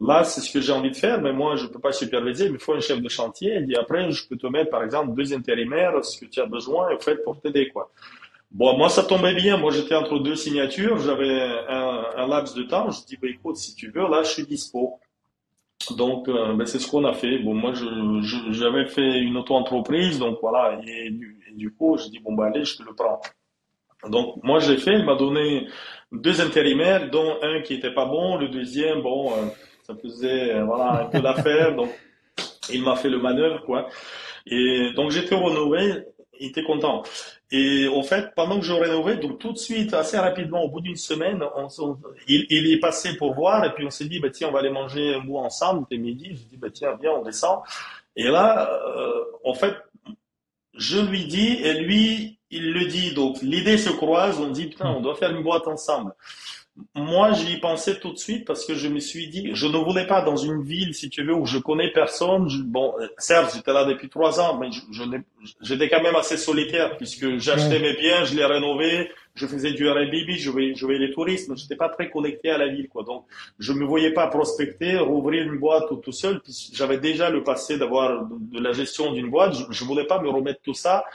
là, c'est ce que j'ai envie de faire, mais moi, je peux pas superviser, il me faut un chef de chantier. Il dit, après, je peux te mettre, par exemple, 2 intérimaires, ce que tu as besoin, en fait, pour t'aider, quoi. Bon, moi, ça tombait bien. Moi, j'étais entre deux signatures, j'avais un laps de temps. Je dis, bah, écoute, si tu veux, là, je suis dispo. Donc, ben, c'est ce qu'on a fait. Bon, moi, j'avais fait une auto-entreprise, donc voilà. Et du coup, je dis, bon, ben, allez, je te le prends. Donc, moi, je l'ai fait. Il m'a donné 2 intérimaires, dont un qui était pas bon, le deuxième, bon, ça faisait, voilà, un peu l'affaire. Donc, il m'a fait le manœuvre, quoi. Et donc j'étais rénové, il était content. Et en fait, pendant que je rénovais, donc tout de suite, assez rapidement, au bout d'une semaine, il est passé pour voir, et puis on s'est dit, bah, tiens, on va aller manger un bout ensemble, c'était midi, je dis, bah, tiens, viens, on descend. Et là, en fait, je lui dis, et lui, il le dit, donc l'idée se croise, on dit, putain, on doit faire une boîte ensemble. Moi, j'y pensais tout de suite parce que je me suis dit, je ne voulais pas dans une ville, si tu veux, où je connais personne. Bon, certes, j'étais là depuis 3 ans, mais j'étais quand même assez solitaire puisque j'achetais Ouais. mes biens, je les rénovais, je faisais du Airbnb, je voyais les touristes, mais j'étais pas très connecté à la ville, quoi. Donc, je me voyais pas prospecter, rouvrir une boîte tout seul. Puis j'avais déjà le passé d'avoir de la gestion d'une boîte. Je voulais pas me remettre tout ça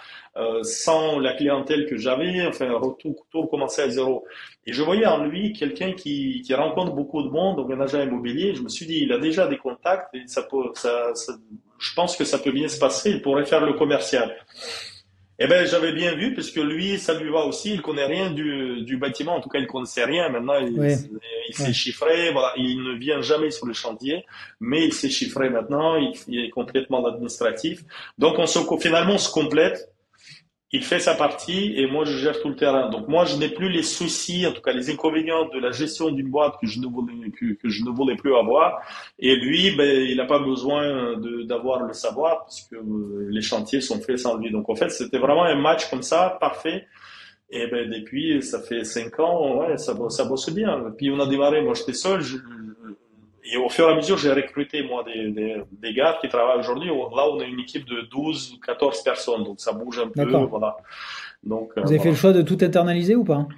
sans la clientèle que j'avais. Enfin, tout recommencer à zéro. Et je voyais en lui quelqu'un qui rencontre beaucoup de monde, donc un agent immobilier. Je me suis dit, il a déjà des contacts et je pense que ça peut bien se passer. Il pourrait faire le commercial. Eh ben, j'avais bien vu, puisque lui, ça lui va aussi, il connaît rien du bâtiment, en tout cas, il connaissait rien. Maintenant, Ouais, il ouais. sait chiffrer, voilà, il ne vient jamais sur le chantier, mais il sait chiffrer maintenant, il est complètement administratif. Donc, finalement, on se complète. Il fait sa partie et moi je gère tout le terrain. Donc moi je n'ai plus les soucis, en tout cas les inconvénients de la gestion d'une boîte que je ne voulais plus avoir. Et lui, ben, il n'a pas besoin d'avoir le savoir parce que les chantiers sont faits sans lui. Donc en fait c'était vraiment un match comme ça, parfait. Et ben depuis ça fait 5 ans, ouais, ça bosse bien. Puis on a démarré, moi j'étais seul, et au fur et à mesure, j'ai recruté, moi, des gars qui travaillent aujourd'hui. Là, on a une équipe de 12 ou 14 personnes, donc ça bouge un peu, D'accord. voilà. Donc, Vous avez fait le voilà. choix de tout internaliser ou pas?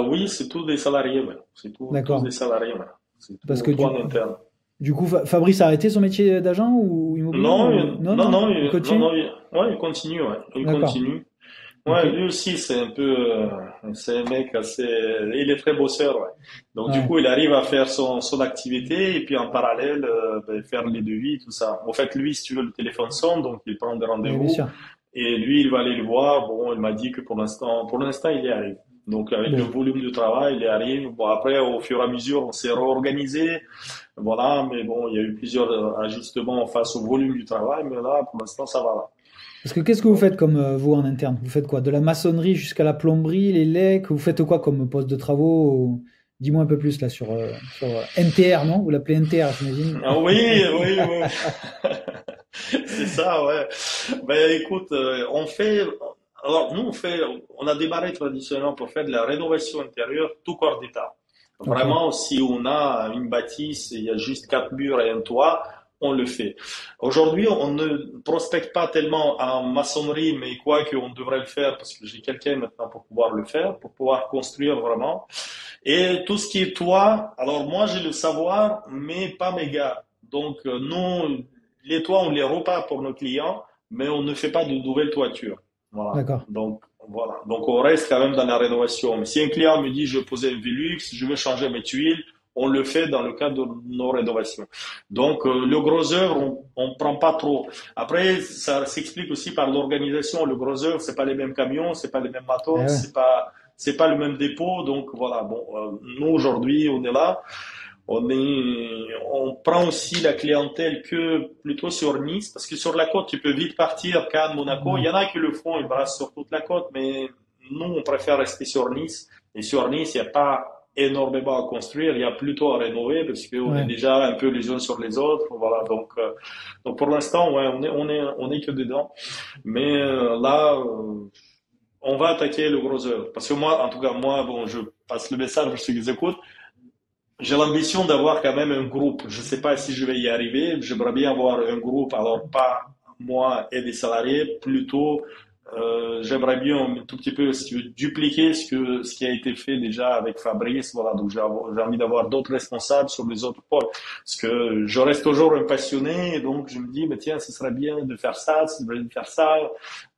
Oui, c'est tous des salariés, ouais. C'est tous des D'accord. salariés, ouais. C'est Parce que tout en interne. du coup, Fabrice a arrêté son métier d'agent ou immobilier Non, ou... Non, non, non, non, il non, continue? non, ouais, il continue, ouais. Il D'accord. continue. Ok. Ouais, lui aussi, c'est un peu, c'est un mec assez, il est très bosseur, ouais. Donc, du Ouais. coup, il arrive à faire son activité et puis en parallèle, ben, faire les devis, tout ça. En fait, lui, si tu veux, le téléphone sonne, donc il prend des Oui, bien rendez-vous sûr. et lui, il va aller le voir. Bon, il m'a dit que pour l'instant, il y arrive. Donc, avec le Bon. volume de travail, il y arrive. Bon, après, au fur et à mesure, on s'est réorganisé. Voilà, mais bon, il y a eu plusieurs ajustements face au volume du travail, mais là, pour l'instant, ça va là. Parce que qu'est-ce que vous Donc, faites comme vous en interne? Vous faites quoi? De la maçonnerie jusqu'à la plomberie, les lecs? Vous faites quoi comme poste de travaux? Dis-moi un peu plus là sur NTR, non? Vous l'appelez NTR, j'imagine. ah oui, oui, oui. C'est ça, ouais. Ben écoute, alors nous on a démarré traditionnellement pour faire de la rénovation intérieure tout corps d'état. Ok. Vraiment, si on a une bâtisse, et il y a juste 4 murs et un toit, on le fait. Aujourd'hui, on ne prospecte pas tellement en maçonnerie, mais quoi qu'on devrait le faire parce que j'ai quelqu'un maintenant pour pouvoir le faire, pour pouvoir construire vraiment. Et tout ce qui est toit, alors moi j'ai le savoir, mais pas mes gars. Donc nous, les toits, on les repart pour nos clients, mais on ne fait pas de nouvelles toitures. Voilà. D'accord. Donc voilà. Donc on reste quand même dans la rénovation. Mais si un client me dit je veux poser un Velux, je veux changer mes tuiles, on le fait dans le cadre de nos rénovations. Donc le gros œuvre, on prend pas trop. Après, ça s'explique aussi par l'organisation. Le gros œuvre, c'est pas les mêmes camions, c'est pas les mêmes Eh matos, ouais. c'est pas le même dépôt. Donc voilà. Bon, nous aujourd'hui, on est là. On prend aussi la clientèle que plutôt sur Nice, parce que sur la côte, tu peux vite partir, Cannes, Monaco. Il Ouais. y en a qui le font, ils brassent sur toute la côte, mais nous, on préfère rester sur Nice. Et sur Nice, il n'y a pas énormément à construire, il y a plutôt à rénover, parce qu'on est Ouais. déjà un peu les uns sur les autres. Voilà, donc pour l'instant, ouais, on est que dedans. Mais là, on va attaquer le gros œuvre. Parce que moi, en tout cas, moi, bon, je passe le message à ceux qui écoutent. J'ai l'ambition d'avoir quand même un groupe. Je ne sais pas si je vais y arriver. J'aimerais bien avoir un groupe, alors pas moi et des salariés, plutôt j'aimerais bien un tout petit peu si tu veux, dupliquer ce qui a été fait déjà avec Fabrice. Voilà, donc j'ai envie d'avoir d'autres responsables sur les autres pôles. Parce que je reste toujours un passionné, et donc je me dis, mais tiens, ce serait bien de faire ça, ce serait bien de faire ça.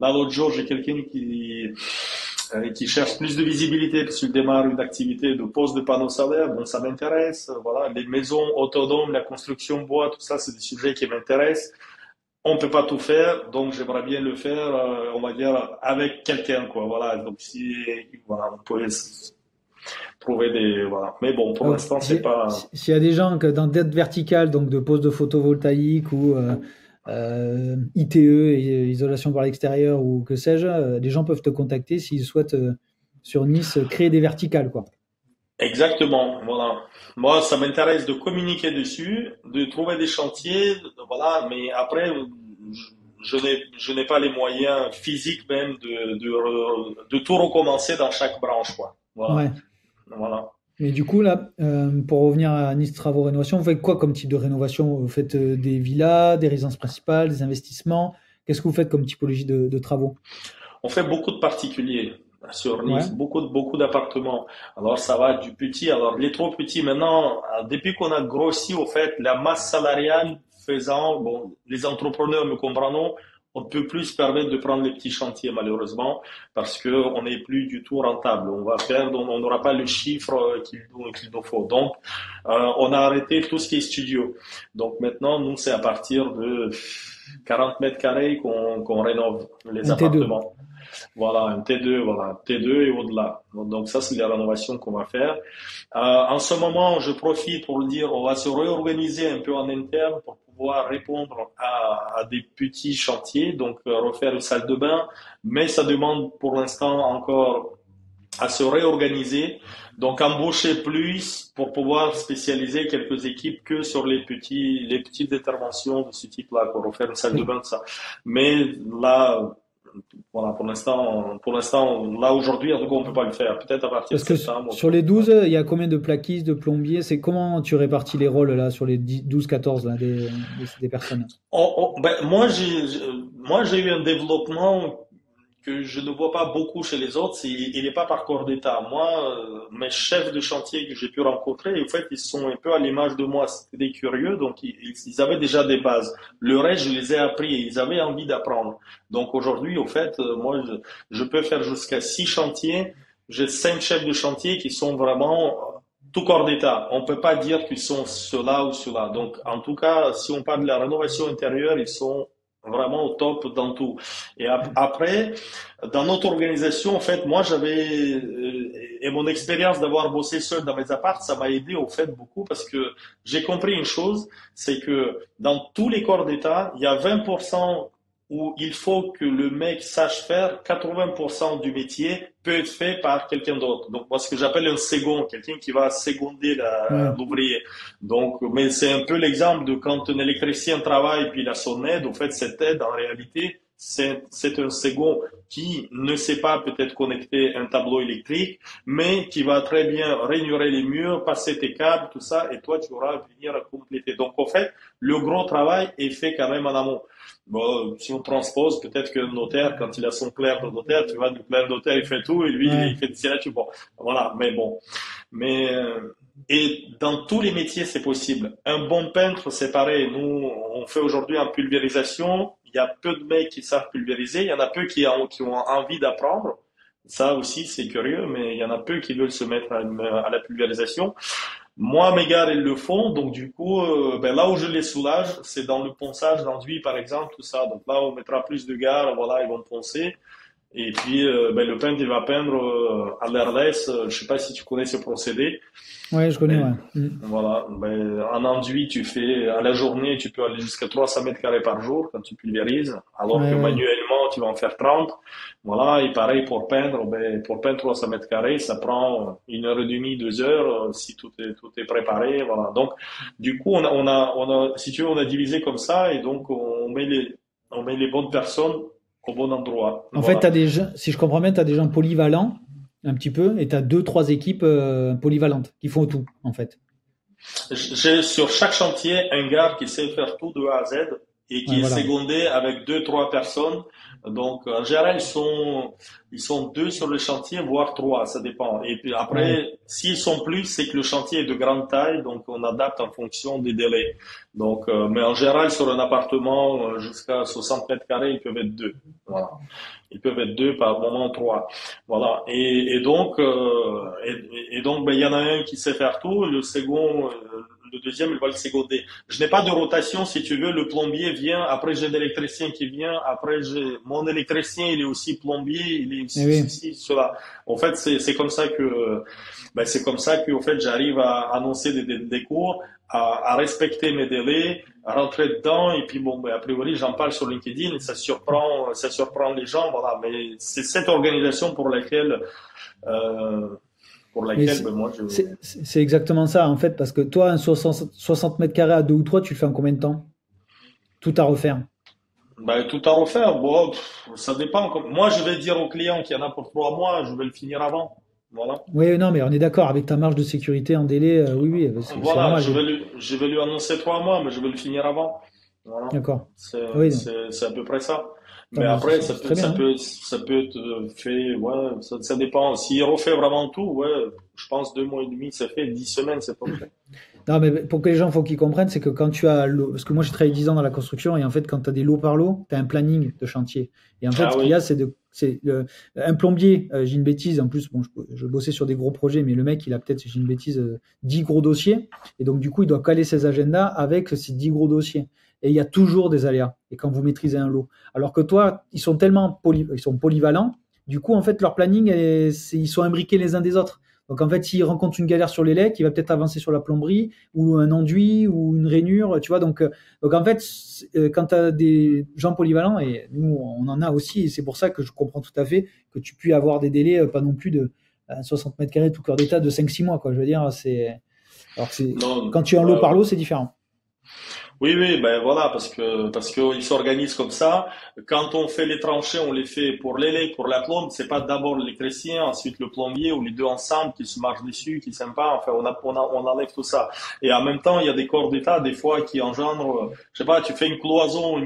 Là, l'autre jour, j'ai quelqu'un qui cherche plus de visibilité parce qu'il démarre une activité de pose de panneaux solaires, donc ça m'intéresse. Voilà, les maisons autonomes, la construction bois, tout ça, c'est des sujets qui m'intéressent. On peut pas tout faire, donc j'aimerais bien le faire, on va dire, avec quelqu'un, quoi. Voilà, donc si, voilà, on pourrait trouver voilà. Mais bon, pour Ah, l'instant, c'est pas. s'il y a des gens que dans dette verticale, donc de pose de photovoltaïque ou ITE, isolation par l'extérieur ou que sais-je, les gens peuvent te contacter s'ils souhaitent sur Nice créer des verticales, quoi. Exactement, voilà. Moi, ça m'intéresse de communiquer dessus, de trouver des chantiers, voilà, mais après, je n'ai pas les moyens physiques même de tout recommencer dans chaque branche, quoi. Voilà, Ouais. voilà. Mais du coup, là, pour revenir à Nice Travaux Rénovation, vous faites quoi comme type de rénovation? Vous faites des villas, des résidences principales, des investissements? Qu'est-ce que vous faites comme typologie de travaux? On fait beaucoup de particuliers. sur Ouais. Nice, beaucoup d'appartements. Alors ça va du petit, alors les trop petits maintenant, depuis qu'on a grossi au fait, la masse salariale faisant, bon, les entrepreneurs me comprendront, on ne peut plus se permettre de prendre les petits chantiers malheureusement parce que on n'est plus du tout rentable. On va perdre, on n'aura pas le chiffre qu'il nous faut. Donc on a arrêté tout ce qui est studio. Donc maintenant nous c'est à partir de 40 mètres carrés qu'on rénove les Un T2. appartements. Voilà, un T2, voilà, T2 et au-delà. Donc ça, c'est la rénovation qu'on va faire. En ce moment, je profite pour le dire, on va se réorganiser un peu en interne pour pouvoir répondre à des petits chantiers, donc refaire une salle de bain, mais ça demande pour l'instant encore à se réorganiser, donc embaucher plus pour pouvoir spécialiser quelques équipes que sur les petites interventions de ce type-là, pour refaire une salle de bain, de ça. Mais là, voilà, pour l'instant, là aujourd'hui, en tout cas, on peut pas le faire. Peut-être à partir de Parce que septembre. sur les 12, il y a combien de plaquistes, de plombiers? C'est comment tu répartis les rôles là sur les 12, 14 là, des personnes? Ben, moi, j'ai eu un développement que je ne vois pas beaucoup chez les autres. Il n'est pas par corps d'état. Moi, mes chefs de chantier que j'ai pu rencontrer, en fait, ils sont un peu à l'image de moi. C'était des curieux, donc ils avaient déjà des bases. Le reste, je les ai appris et ils avaient envie d'apprendre. Donc aujourd'hui, au fait, moi, je peux faire jusqu'à 6 chantiers. J'ai 5 chefs de chantier qui sont vraiment tout corps d'état. On peut pas dire qu'ils sont cela ou cela. Donc, en tout cas, si on parle de la rénovation intérieure, ils sont vraiment au top dans tout. Et après, dans notre organisation, en fait, moi, et mon expérience d'avoir bossé seul dans mes apparts, ça m'a aidé, au fait, beaucoup parce que j'ai compris une chose, c'est que dans tous les corps d'état, il y a 20% où il faut que le mec sache faire, 80% du métier peut être fait par quelqu'un d'autre. Donc, moi, ce que j'appelle un second, quelqu'un qui va seconder Ouais. l'ouvrier. Donc, mais c'est un peu l'exemple de quand un électricien travaille puis il a son aide. En fait, cette aide, en réalité, c'est un second qui ne sait pas peut-être connecter un tableau électrique, mais qui va très bien rainurer les murs, passer tes câbles, tout ça, et toi, tu auras à venir à compléter. Donc, en fait, le gros travail est fait quand même en amont. Bon, si on transpose, peut-être que le notaire, quand il a son clerc de notaire, tu vois, le clerc de notaire, il fait tout, et lui, Ouais. il fait des signatures. Bon, voilà, mais bon. Mais, et dans tous les métiers, c'est possible. Un bon peintre, c'est pareil. Nous, on fait aujourd'hui en pulvérisation. Il y a peu de mecs qui savent pulvériser. Il y en a peu qui ont envie d'apprendre. Ça aussi, c'est curieux, mais il y en a peu qui veulent se mettre à la pulvérisation. Moi, mes gars, ils le font. Donc, du coup, ben, là où je les soulage, c'est dans le ponçage d'enduit, par exemple, tout ça. Donc, là, on mettra plus de gars. Voilà, ils vont poncer. Et puis, ben, le peintre, il va peindre à l'airless. Je sais pas si tu connais ce procédé. Ouais, je connais, Mais ouais. Mm. voilà, ben, en enduit, tu fais à la journée, tu peux aller jusqu'à 300 mètres carrés par jour quand tu pulvérises, Ouais, alors que ouais. manuellement, tu vas en faire 30. Voilà, et pareil pour peindre, ben, pour peindre 300 mètres carrés, ça prend 1 heure et demie, 2 heures, si tout est préparé, voilà. Donc, du coup, si tu veux, on a divisé comme ça, et donc, on met les bonnes personnes au bon endroit. En fait, Voilà. si je comprends bien, tu as des gens polyvalents, un petit peu, et tu as deux, trois équipes polyvalentes qui font tout, en fait. J'ai sur chaque chantier un gars qui sait faire tout de A à Z et Ouais, qui est voilà. secondé avec deux, trois personnes. Donc, en général, ils sont deux sur le chantier, voire trois, ça dépend. Et puis Ouais. après, s'ils sont plus, c'est que le chantier est de grande taille, donc on adapte en fonction des délais. Donc, mais en général, sur un appartement jusqu'à 60 mètres carrés, ils peuvent être deux. Voilà. Ils peuvent être deux, par moment trois. Voilà. Et donc, ben, il y en a un qui sait faire tout, le second, le deuxième, il va le seconder. Je n'ai pas de rotation, si tu veux. Le plombier vient, après j'ai l'électricien qui vient, après j'ai mon électricien, il est aussi plombier, il est Eh aussi oui. ceci, cela. En fait, c'est comme ça que, ben, c'est comme ça que, au fait, j'arrive à annoncer des cours, à respecter mes délais, à rentrer dedans, et puis bon, ben, a priori, j'en parle sur LinkedIn, et ça surprend les gens, voilà. Mais c'est cette organisation euh, pour Mais laquelle, ben, moi, c'est exactement ça, en fait, parce que toi, un 60 mètres carrés à deux ou trois, tu le fais en combien de temps? Tout à refaire. ben, tout à refaire, bon, ça dépend. Moi, je vais dire au client qu'il y en a pour 3 mois, je vais le finir avant. Voilà. Oui, non, mais on est d'accord, avec ta marge de sécurité en délai, oui, oui, c'est Voilà, normal. je vais lui annoncer 3 mois, mais je vais le finir avant. Voilà. D'accord. Oui, non. C'est à peu près ça. Non, Mais mais après, c'est très bien, hein. ça peut être fait, ouais, ça dépend. S'il refait vraiment tout, ouais, je pense 2 mois et demi, c'est fait. 10 semaines, c'est pas fait. Non, mais pour que les gens faut qu'ils comprennent, c'est que quand tu as l'eau, parce que moi j'ai travaillé 10 ans dans la construction et en fait quand tu as des lots par lot, tu as un planning de chantier. Et en fait Ah ce qu'il y a oui. c'est un plombier, j'ai une bêtise, en plus bon, je bossais sur des gros projets, mais le mec il a peut-être, j'ai une bêtise, 10 gros dossiers et donc du coup il doit caler ses agendas avec ces 10 gros dossiers. Et il y a toujours des aléas. Et quand vous maîtrisez un lot, alors que toi ils sont tellement ils sont polyvalents, du coup en fait leur planning ils sont imbriqués les uns des autres. Donc en fait, s'il rencontre une galère sur les lecs, il va peut-être avancer sur la plomberie ou un enduit ou une rainure, tu vois. Donc en fait, quand tu as des gens polyvalents, et nous on en a aussi, et c'est pour ça que je comprends tout à fait que tu puisses avoir des délais pas non plus de 60 mètres carrés tout cœur d'état de 5-6 mois, quoi. Je veux dire, c'est alors que c'est Non, quand tu es en lot ouais, par ouais. lot, c'est différent. Oui, oui, ben voilà, parce que ils s'organisent comme ça. Quand on fait les tranchées, on les fait pour l'élec, pour la plombe. C'est pas d'abord l'électricien, ensuite le plombier ou les deux ensemble qui se marchent dessus, qui s'aiment pas. Enfin, on enlève tout ça. Et en même temps, il y a des corps d'état des fois qui engendrent. Je sais pas, tu fais une cloison.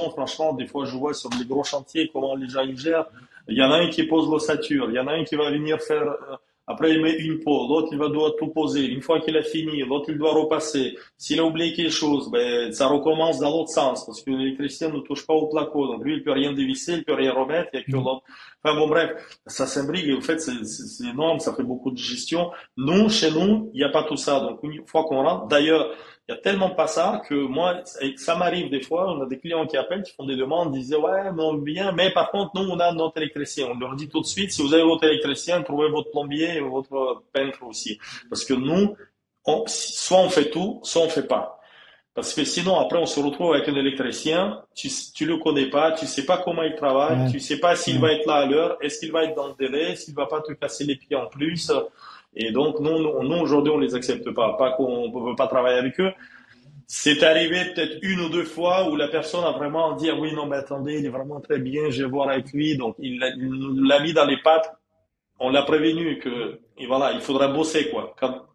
Franchement, des fois, je vois sur les gros chantiers comment les gens ils gèrent. Il y en a un qui pose l'ossature, il y en a un qui va venir faire. Après, il met une peau, l'autre il va doit tout poser. Une fois qu'il a fini, l'autre il doit repasser. S'il a oublié quelque chose, ben, ça recommence dans l'autre sens, parce que l'électricien ne touche pas au placo. Donc lui, il peut rien dévisser, il peut rien remettre, il y a que Mm. l'autre. Enfin bon, bref, ça s'imbrique et en fait, c'est énorme, ça fait beaucoup de gestion. Nous, chez nous, il n'y a pas tout ça. Donc une fois qu'on rentre, d'ailleurs, il y a tellement pas ça que moi, ça m'arrive des fois, on a des clients qui appellent, qui font des demandes, ils disent, ouais, non, bien, mais par contre, nous, on a notre électricien. On leur dit tout de suite, si vous avez votre électricien, trouvez votre plombier et votre peintre aussi. Parce que nous, soit on fait tout, soit on fait pas. Parce que sinon, après, on se retrouve avec un électricien, tu le connais pas, tu sais pas comment il travaille, Ouais, tu sais pas s'il ouais. va être là à l'heure, est-ce qu'il va être dans le délai, s'il va pas te casser les pieds en plus. Et donc, nous aujourd'hui, on les accepte pas. Pas qu'on ne veut pas travailler avec eux. C'est arrivé peut-être une ou deux fois où la personne a vraiment dit, ah oui, non, mais attendez, il est vraiment très bien, je vais voir avec lui. Donc, il nous l'a mis dans les pattes. On l'a prévenu que, et voilà, il faudra bosser, quoi. Quand,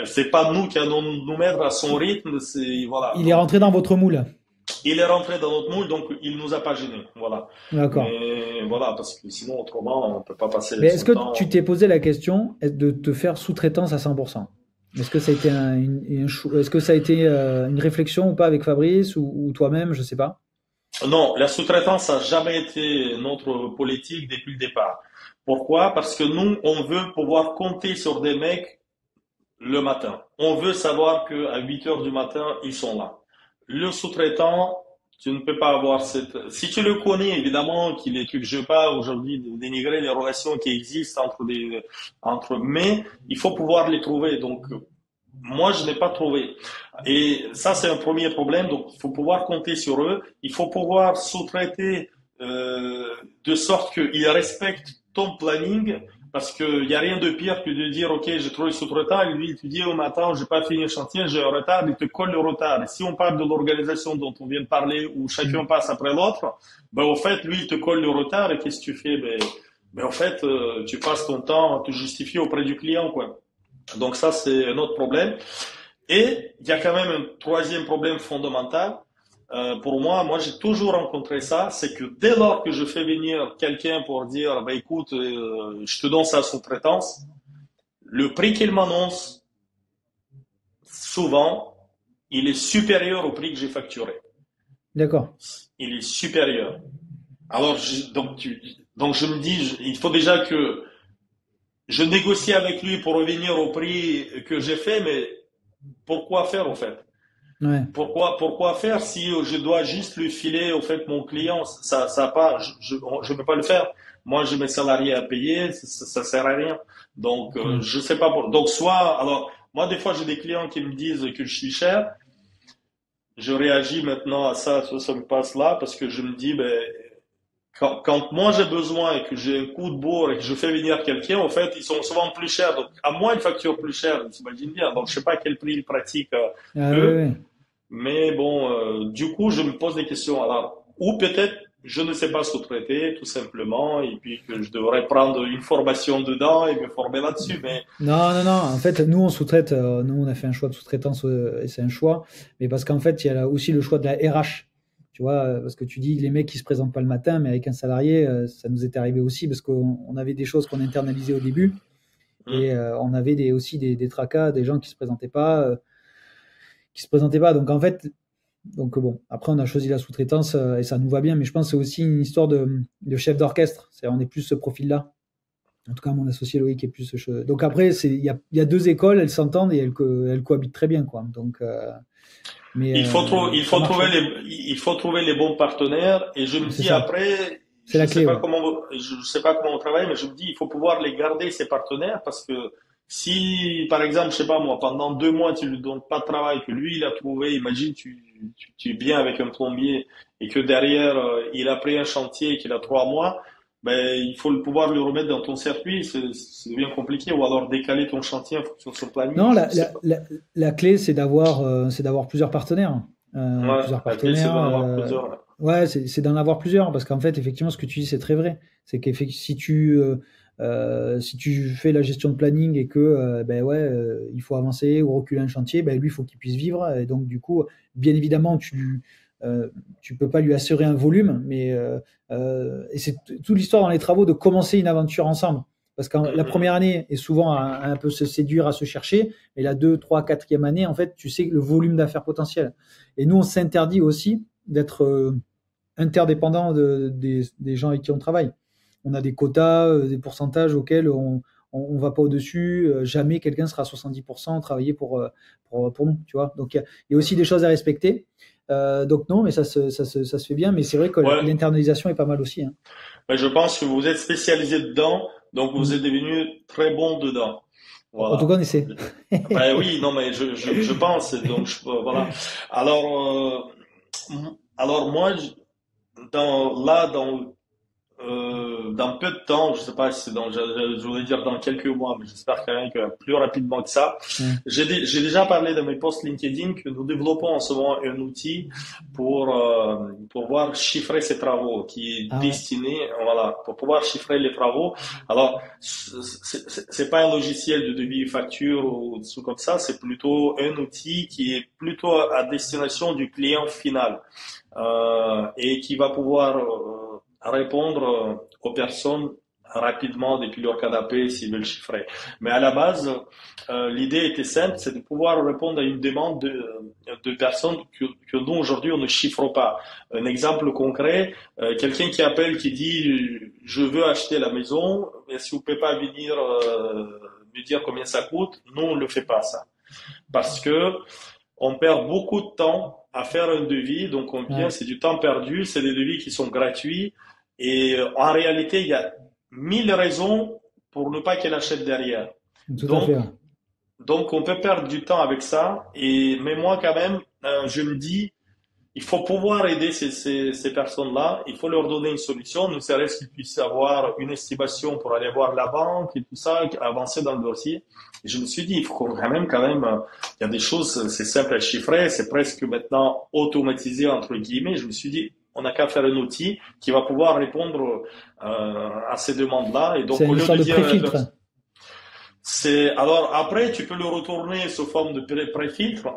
c'est pas nous qui allons nous mettre à son rythme, c'est, voilà. Il est Donc, rentré dans votre moule. il est rentré dans notre moule, donc il nous a pas gênés, voilà. D'accord. Mais voilà, parce que sinon, autrement, on peut pas passer Mais est-ce son que tu temps. t'es posé la question de te faire sous-traitance à 100%? Est-ce que ça a été est-ce que ça a été une réflexion ou pas avec Fabrice ou toi-même, je sais pas. Non, la sous-traitance n'a jamais été notre politique depuis le départ. Pourquoi? Parce que nous, on veut pouvoir compter sur des mecs le matin. On veut savoir qu'à 8 heures du matin, ils sont là. Le sous-traitant, tu ne peux pas avoir cette... Si tu le connais, évidemment, qu'il est... Je ne veux pas aujourd'hui dénigrer les relations qui existent mais il faut pouvoir les trouver. Donc, moi, je n'ai pas trouvé. Et ça, c'est un premier problème. Donc, il faut pouvoir compter sur eux. Il faut pouvoir sous-traiter de sorte qu'ils respectent ton planning. Parce qu'il n'y a rien de pire que de dire, OK, j'ai trouvé le sous-traitant. Et lui, il te dit, oh, mais attends, j'ai pas fini le chantier, j'ai un retard. Il te colle le retard. Et si on parle de l'organisation dont on vient de parler, où chacun Mm. passe après l'autre, ben, au fait, lui, il te colle le retard. Et qu'est-ce que tu fais? Ben, en fait, tu passes ton temps à te justifier auprès du client, quoi. Donc ça, c'est un autre problème. Et il y a quand même un troisième problème fondamental. Pour moi, j'ai toujours rencontré ça, c'est que dès lors que je fais venir quelqu'un pour dire, bah écoute, je te donne sa sous-traitance, le prix qu'il m'annonce, souvent, il est supérieur au prix que j'ai facturé. D'accord. Il est supérieur. Alors, donc je me dis, il faut déjà que je négocie avec lui pour revenir au prix que j'ai fait, mais pourquoi faire au fait? Ouais. Pourquoi faire si je dois juste lui filer au fait mon client? Ça pas, je peux pas le faire. Moi, j'ai mes salariés à payer, ça sert à rien. Donc, Mm. je sais pas donc alors, moi, des fois, j'ai des clients qui me disent que je suis cher. Je réagis maintenant à ça me passe là, parce que je me dis, ben, quand moi j'ai besoin et que j'ai un coup de bourre et que je fais venir quelqu'un, en fait, ils sont souvent plus chers. Donc, à moi, ils facturent plus cher, t'imagines bien. Donc, je sais pas quel prix ils pratiquent, Ah, ouais, eux. ouais. Mais bon, du coup, je me pose des questions. Alors, ou peut-être je ne sais pas sous-traiter, tout simplement, et puis que je devrais prendre une formation dedans et me former là-dessus. Mais Non, non, non. En fait, nous, on sous-traite. Nous, on a fait un choix de sous-traitance et c'est un choix. Mais parce qu'en fait, il y a aussi le choix de la RH. Tu vois, parce que tu dis les mecs qui se présentent pas le matin, mais avec un salarié, ça nous est arrivé aussi parce qu'on avait des choses qu'on internalisait au début hum, et on avait aussi des tracas, des gens qui se présentaient pas, qui se présentaient pas. Donc en fait, donc bon, après on a choisi la sous-traitance et ça nous va bien. Mais je pense que c'est aussi une histoire de chef d'orchestre. On est plus ce profil-là. En tout cas, mon associé Loïc est plus ce Donc après, il y a deux écoles, elles s'entendent et elles cohabitent très bien, quoi. Donc, il ça faut marche, trouver hein. il faut trouver les bons partenaires. Et je me C'est dis ça. après, C'est la clé, ouais. je sais pas comment on travaille, mais je me dis, il faut pouvoir les garder, ces partenaires, parce que si, par exemple, je sais pas moi, pendant 2 mois, tu lui donnes pas de travail, que lui, il a trouvé, imagine, tu es bien avec un plombier, et que derrière, il a pris un chantier et qu'il a 3 mois, ben, il faut le pouvoir le remettre dans ton circuit, ça devient compliqué, ou alors décaler ton chantier en fonction de son planning, Non, je sais pas. la clé, c'est d'avoir plusieurs partenaires. Ouais, Plusieurs la clé, c'est partenaires. d'en avoir plusieurs. Ouais. Ouais, c'est d'en avoir plusieurs parce qu'en fait, effectivement, ce que tu dis, c'est très vrai. C'est si tu fais la gestion de planning et que ben ouais, il faut avancer ou reculer un chantier, ben lui, il faut qu'il puisse vivre. Et donc, du coup, bien évidemment, tu peux pas lui assurer un volume, et c'est toute l'histoire dans les travaux de commencer une aventure ensemble. Parce que la première année est souvent un peu se séduire, à se chercher, mais la 2, 3, 4e année, en fait, tu sais le volume d'affaires potentiel. Et nous, on s'interdit aussi d'être interdépendant des gens avec qui on travaille. On a des quotas, des pourcentages auxquels on va pas au-dessus. Jamais quelqu'un sera à 70% travailler pour nous, tu vois. Donc, il y a aussi des choses à respecter. Donc non, mais ça se fait bien. Mais c'est vrai que Ouais, l'internalisation est pas mal aussi, hein. mais je pense que vous êtes spécialisé dedans, donc vous êtes Mm. devenu très bon dedans. En tout cas, Voilà. on essaie. Ben oui, non, mais je pense, donc voilà. Alors, alors moi, dans peu de temps, je sais pas si c'est je voulais dire dans quelques mois, mais j'espère quand même que plus rapidement que ça. Ouais. J'ai déjà parlé de mes posts LinkedIn que nous développons en ce moment un outil pour pouvoir chiffrer ces travaux, qui est Ah ouais. destiné, voilà, pour pouvoir chiffrer les travaux. Alors, c'est pas un logiciel de devis facture ou des trucs comme ça, c'est plutôt un outil qui est plutôt à destination du client final et qui va pouvoir répondre aux personnes rapidement depuis leur canapé s'ils veulent chiffrer. Mais à la base, l'idée était simple, c'est de pouvoir répondre à une demande de personnes que nous aujourd'hui on ne chiffre pas. Un exemple concret, quelqu'un qui appelle qui dit je veux acheter la maison, est-ce que vous pouvez pas venir me dire combien ça coûte? Nous on ne le fait pas ça parce que on perd beaucoup de temps à faire un devis, donc on vient, Ouais. c'est du temps perdu, c'est des devis qui sont gratuits, et en réalité, il y a 1000 raisons pour ne pas qu'elle achète derrière. Tout à fait. Donc, Ouais. donc on peut perdre du temps avec ça, et mais moi quand même, je me dis, il faut pouvoir aider ces personnes-là, il faut leur donner une solution, ne serait-ce qu'ils puissent avoir une estimation pour aller voir la banque et tout ça, avancer dans le dossier. Et je me suis dit, il faut quand même, il y a des choses, c'est simple à chiffrer, c'est presque maintenant automatisé entre guillemets. Je me suis dit, on n'a qu'à faire un outil qui va pouvoir répondre à ces demandes-là. Et C'est donc, au une lieu histoire de de dire à la pré-filtre. personne, alors après, tu peux le retourner sous forme de pré-filtre,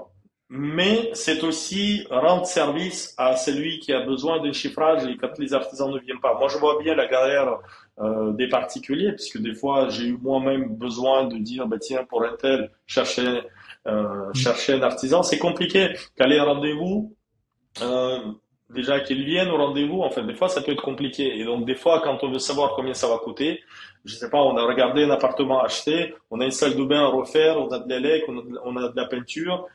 mais c'est aussi rendre service à celui qui a besoin d'un chiffrage et quand les artisans ne viennent pas. Moi, je vois bien la galère des particuliers, puisque des fois, j'ai eu moi-même besoin de dire, bah, tiens, pour un tel, chercher un artisan. C'est compliqué. Caler un rendez-vous, euh, déjà qu'ils viennent au rendez-vous, en fait, des fois, ça peut être compliqué. Et donc, des fois, quand on veut savoir combien ça va coûter, je sais pas, on a regardé un appartement acheté, on a une salle de bain à refaire, on a de l'élec, on a de la peinture,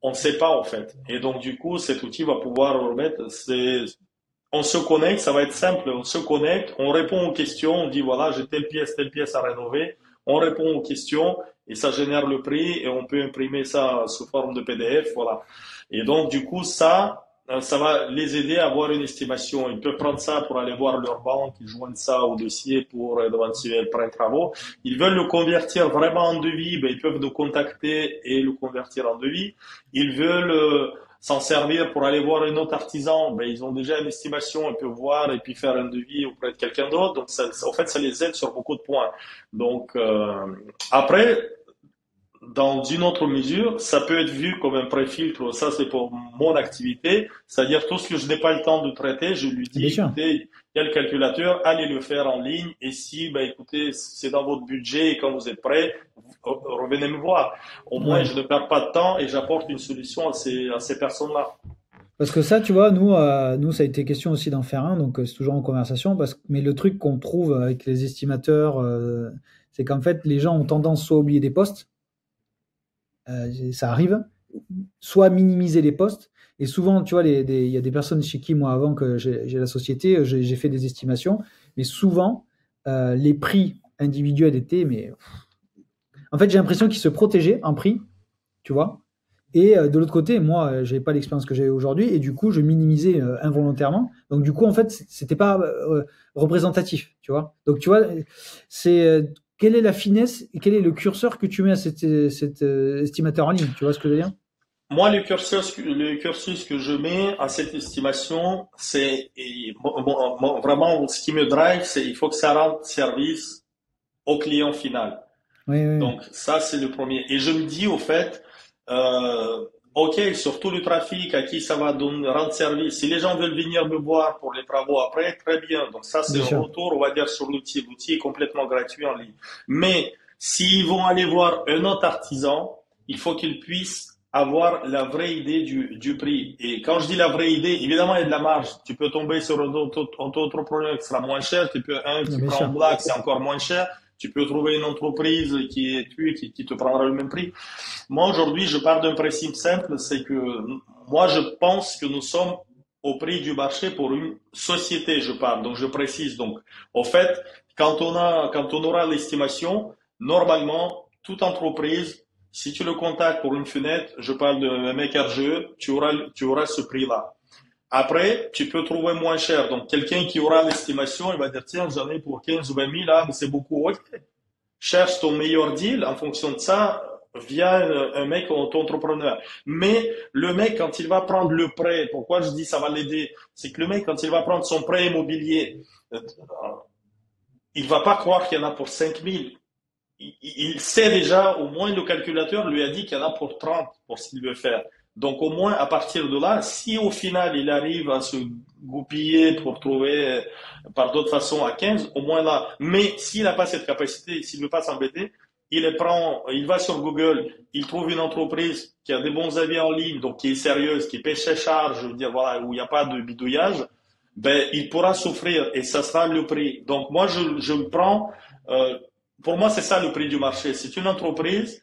on ne sait pas, en fait. Et donc, du coup, cet outil va pouvoir remettre, on se connecte, ça va être simple, on se connecte, on répond aux questions, on dit voilà, j'ai telle pièce à rénover, on répond aux questions et ça génère le prix et on peut imprimer ça sous forme de PDF, voilà. Et donc du coup ça va les aider à avoir une estimation. Ils peuvent prendre ça pour aller voir leur banque, ils joignent ça au dossier pour éventuel prêt travaux. Ils veulent le convertir vraiment en devis, ben ils peuvent nous contacter et le convertir en devis. Ils veulent s'en servir pour aller voir un autre artisan, ben, ils ont déjà une estimation, ils peuvent voir et puis faire un devis auprès de quelqu'un d'autre. Donc, en fait, ça les aide sur beaucoup de points. Donc, après, dans une autre mesure, ça peut être vu comme un préfiltre. Ça, c'est pour mon activité. C'est-à-dire, tout ce que je n'ai pas le temps de traiter, je lui dis, Bien sûr. écoutez, il y a le calculateur, allez le faire en ligne. Et si, ben, écoutez, c'est dans votre budget et quand vous êtes prêt, revenez me voir. Au moins, Ouais. je ne perds pas de temps et j'apporte une solution à ces personnes-là. Parce que ça, tu vois, nous, ça a été question aussi d'en faire un, donc c'est toujours en conversation. Mais le truc qu'on trouve avec les estimateurs, c'est qu'en fait, les gens ont tendance soit à oublier des postes, ça arrive, soit à minimiser les postes. Et souvent, tu vois, il y a des personnes chez qui, moi, avant que j'ai la société, j'ai fait des estimations, mais souvent, les prix individuels étaient, mais en fait, j'ai l'impression qu'ils se protégeaient en prix, tu vois. Et de l'autre côté, moi, j'avais pas l'expérience que j'ai aujourd'hui, et du coup, je minimisais involontairement. Donc, du coup, en fait, c'était pas représentatif, tu vois. Donc, tu vois, c'est quelle est la finesse et quel est le curseur que tu mets à cet estimateur en ligne, tu vois ce que je veux dire? Moi, le cursus que je mets à cette estimation, c'est vraiment ce qui me drive, c'est il faut que ça rende service au client final. Oui, oui, Donc ça, c'est le premier. Et je me dis au fait, euh, ok, sur tout le trafic à qui ça va rendre service. Si les gens veulent venir me voir pour les travaux après, très bien. Donc ça, c'est bien un sûr. retour, on va dire, sur l'outil. L'outil est complètement gratuit en ligne. Mais s'ils vont aller voir un autre artisan, il faut qu'ils puissent avoir la vraie idée du prix. Et quand je dis la vraie idée, évidemment, il y a de la marge. Tu peux tomber sur un autre entrepreneur qui sera moins cher. Tu peux un Non, qui bien prend en sûr. black, c'est encore moins cher. Tu peux trouver une entreprise qui te prendra le même prix. Moi, aujourd'hui, je pars d'un principe simple, c'est que moi, je pense que nous sommes au prix du marché pour une société, je parle. Donc, je précise. Donc, au fait, quand on aura l'estimation, normalement, toute entreprise, si tu le contactes pour une fenêtre, je parle d'un mec RGE, tu auras ce prix-là. Après, tu peux trouver moins cher. Donc, quelqu'un qui aura l'estimation, il va dire, tiens, j'en ai pour 15 ou 20 000, là, mais c'est beaucoup. Ok. Cherche ton meilleur deal en fonction de ça via un mec auto-entrepreneur. Mais le mec, quand il va prendre le prêt, pourquoi je dis ça va l'aider, c'est que le mec, quand il va prendre son prêt immobilier, il va pas croire qu'il y en a pour 5 000. Il sait déjà, au moins le calculateur lui a dit qu'il y en a pour 30 pour ce qu'il veut faire. Donc au moins à partir de là, si au final il arrive à se goupiller pour trouver par d'autres façons à 15, au moins là. Mais s'il n'a pas cette capacité, s'il ne veut pas s'embêter, il va sur Google, il trouve une entreprise qui a des bons avis en ligne, donc qui est sérieuse, qui paie ses charges, je veux dire voilà, où il n'y a pas de bidouillage, ben il pourra s'offrir et ça sera le prix. Donc moi je me prends euh, pour moi, c'est ça le prix du marché. C'est une entreprise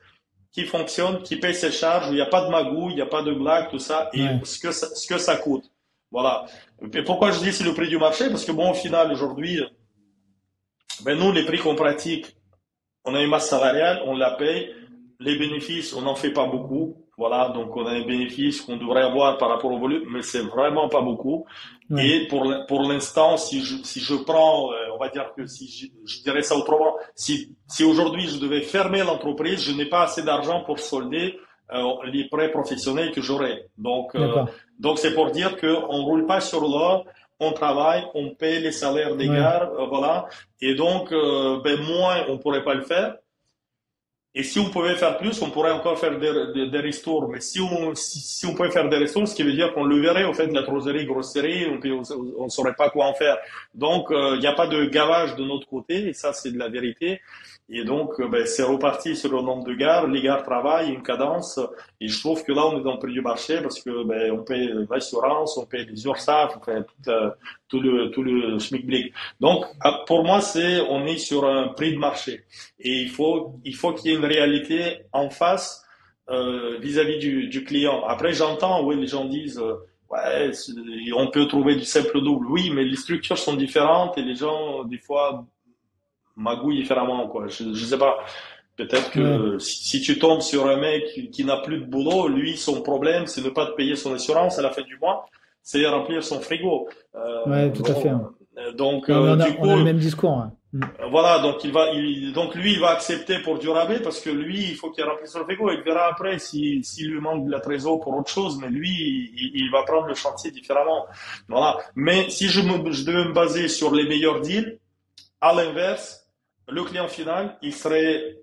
qui fonctionne, qui paye ses charges, où il n'y a pas de magouille, il n'y a pas de blague, tout ça, et Ouais. ce que ça coûte. Voilà. Et pourquoi je dis c'est le prix du marché? Parce que bon, au final, aujourd'hui, ben nous, les prix qu'on pratique, on a une masse salariale, on la paye. Les bénéfices, on n'en fait pas beaucoup. Voilà, donc on a un bénéfice qu'on devrait avoir par rapport au volume, mais c'est vraiment pas beaucoup. Ouais. Et pour l'instant, si je prends, on va dire que si je dirais ça autrement, si aujourd'hui je devais fermer l'entreprise, je n'ai pas assez d'argent pour solder les prêts professionnels que j'aurais. D'accord. Donc c'est pour dire qu'on roule pas sur l'or, on travaille, on paye les salaires des Ouais. gars, voilà. Et donc, ben moins, on pourrait pas le faire. Et si on pouvait faire plus, on pourrait encore faire des ristours. Mais si on pouvait faire des ristours, ce qui veut dire qu'on le verrait, au fait, de la troserie, grosserie, on ne saurait pas quoi en faire. Donc, il n'y a pas de gavage de notre côté, et ça, c'est de la vérité. Et donc, ben, c'est reparti sur le nombre de gares. Les gares travaillent, une cadence. Et je trouve que là, on est dans le prix du marché parce que ben, on paye l'assurance, on paye les URSSAF, on paye tout le SMIC-BLIC. Donc, pour moi, on est sur un prix de marché. Et il faut qu'il y ait une réalité en face vis-à-vis du client. Après, j'entends, oui, les gens disent, ouais, on peut trouver du simple double. Oui, mais les structures sont différentes et les gens, des fois, magouillent différemment, quoi. Je sais pas. Peut-être Ouais. que si tu tombes sur un mec qui n'a plus de boulot, lui, son problème, c'est ne pas te payer son assurance à la fin du mois, c'est remplir son frigo. Ouais, tout à fait, Bon, hein. Non, mais du on a coup, le même discours, hein. Voilà, donc donc lui, il va accepter pour du rabais parce que lui, il faut qu'il remplisse son frigo. Il verra après s'il lui manque de la trésor pour autre chose, mais lui, il va prendre le chantier différemment. Voilà. Mais si je devais me baser sur les meilleurs deals, à l'inverse, le client final, il serait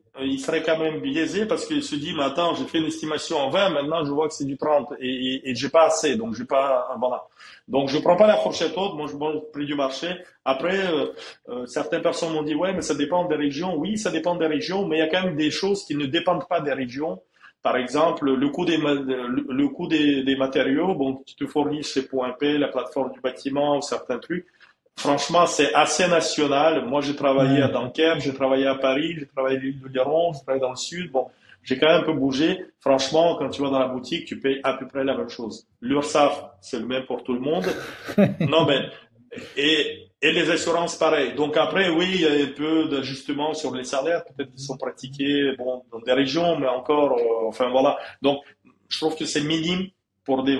quand même biaisé parce qu'il se dit, mais attends, j'ai fait une estimation en 20, maintenant je vois que c'est du 30 et j'ai pas assez, donc j'ai pas, voilà. Donc je prends pas la fourchette haute, moi je prends le prix du marché. Après, certaines personnes m'ont dit, ouais, mais ça dépend des régions. Oui, ça dépend des régions, mais il y a quand même des choses qui ne dépendent pas des régions. Par exemple, le coût des matériaux, bon, tu te fournis chez Point P, la plateforme du bâtiment ou certains trucs. Franchement, c'est assez national. Moi, j'ai travaillé à Ouais. Dunkerque, j'ai travaillé à Paris, j'ai travaillé à l'île de Léron, j'ai travaillé dans le sud. Bon, j'ai quand même un peu bougé. Franchement, quand tu vas dans la boutique, tu payes à peu près la même chose. L'URSSAF, c'est le même pour tout le monde. Non, mais et les assurances, pareil. Donc après, oui, il y a un peu d'ajustement sur les salaires, peut-être qu'ils sont pratiqués, bon, dans des régions, mais encore, enfin voilà. Donc, je trouve que c'est minime pour des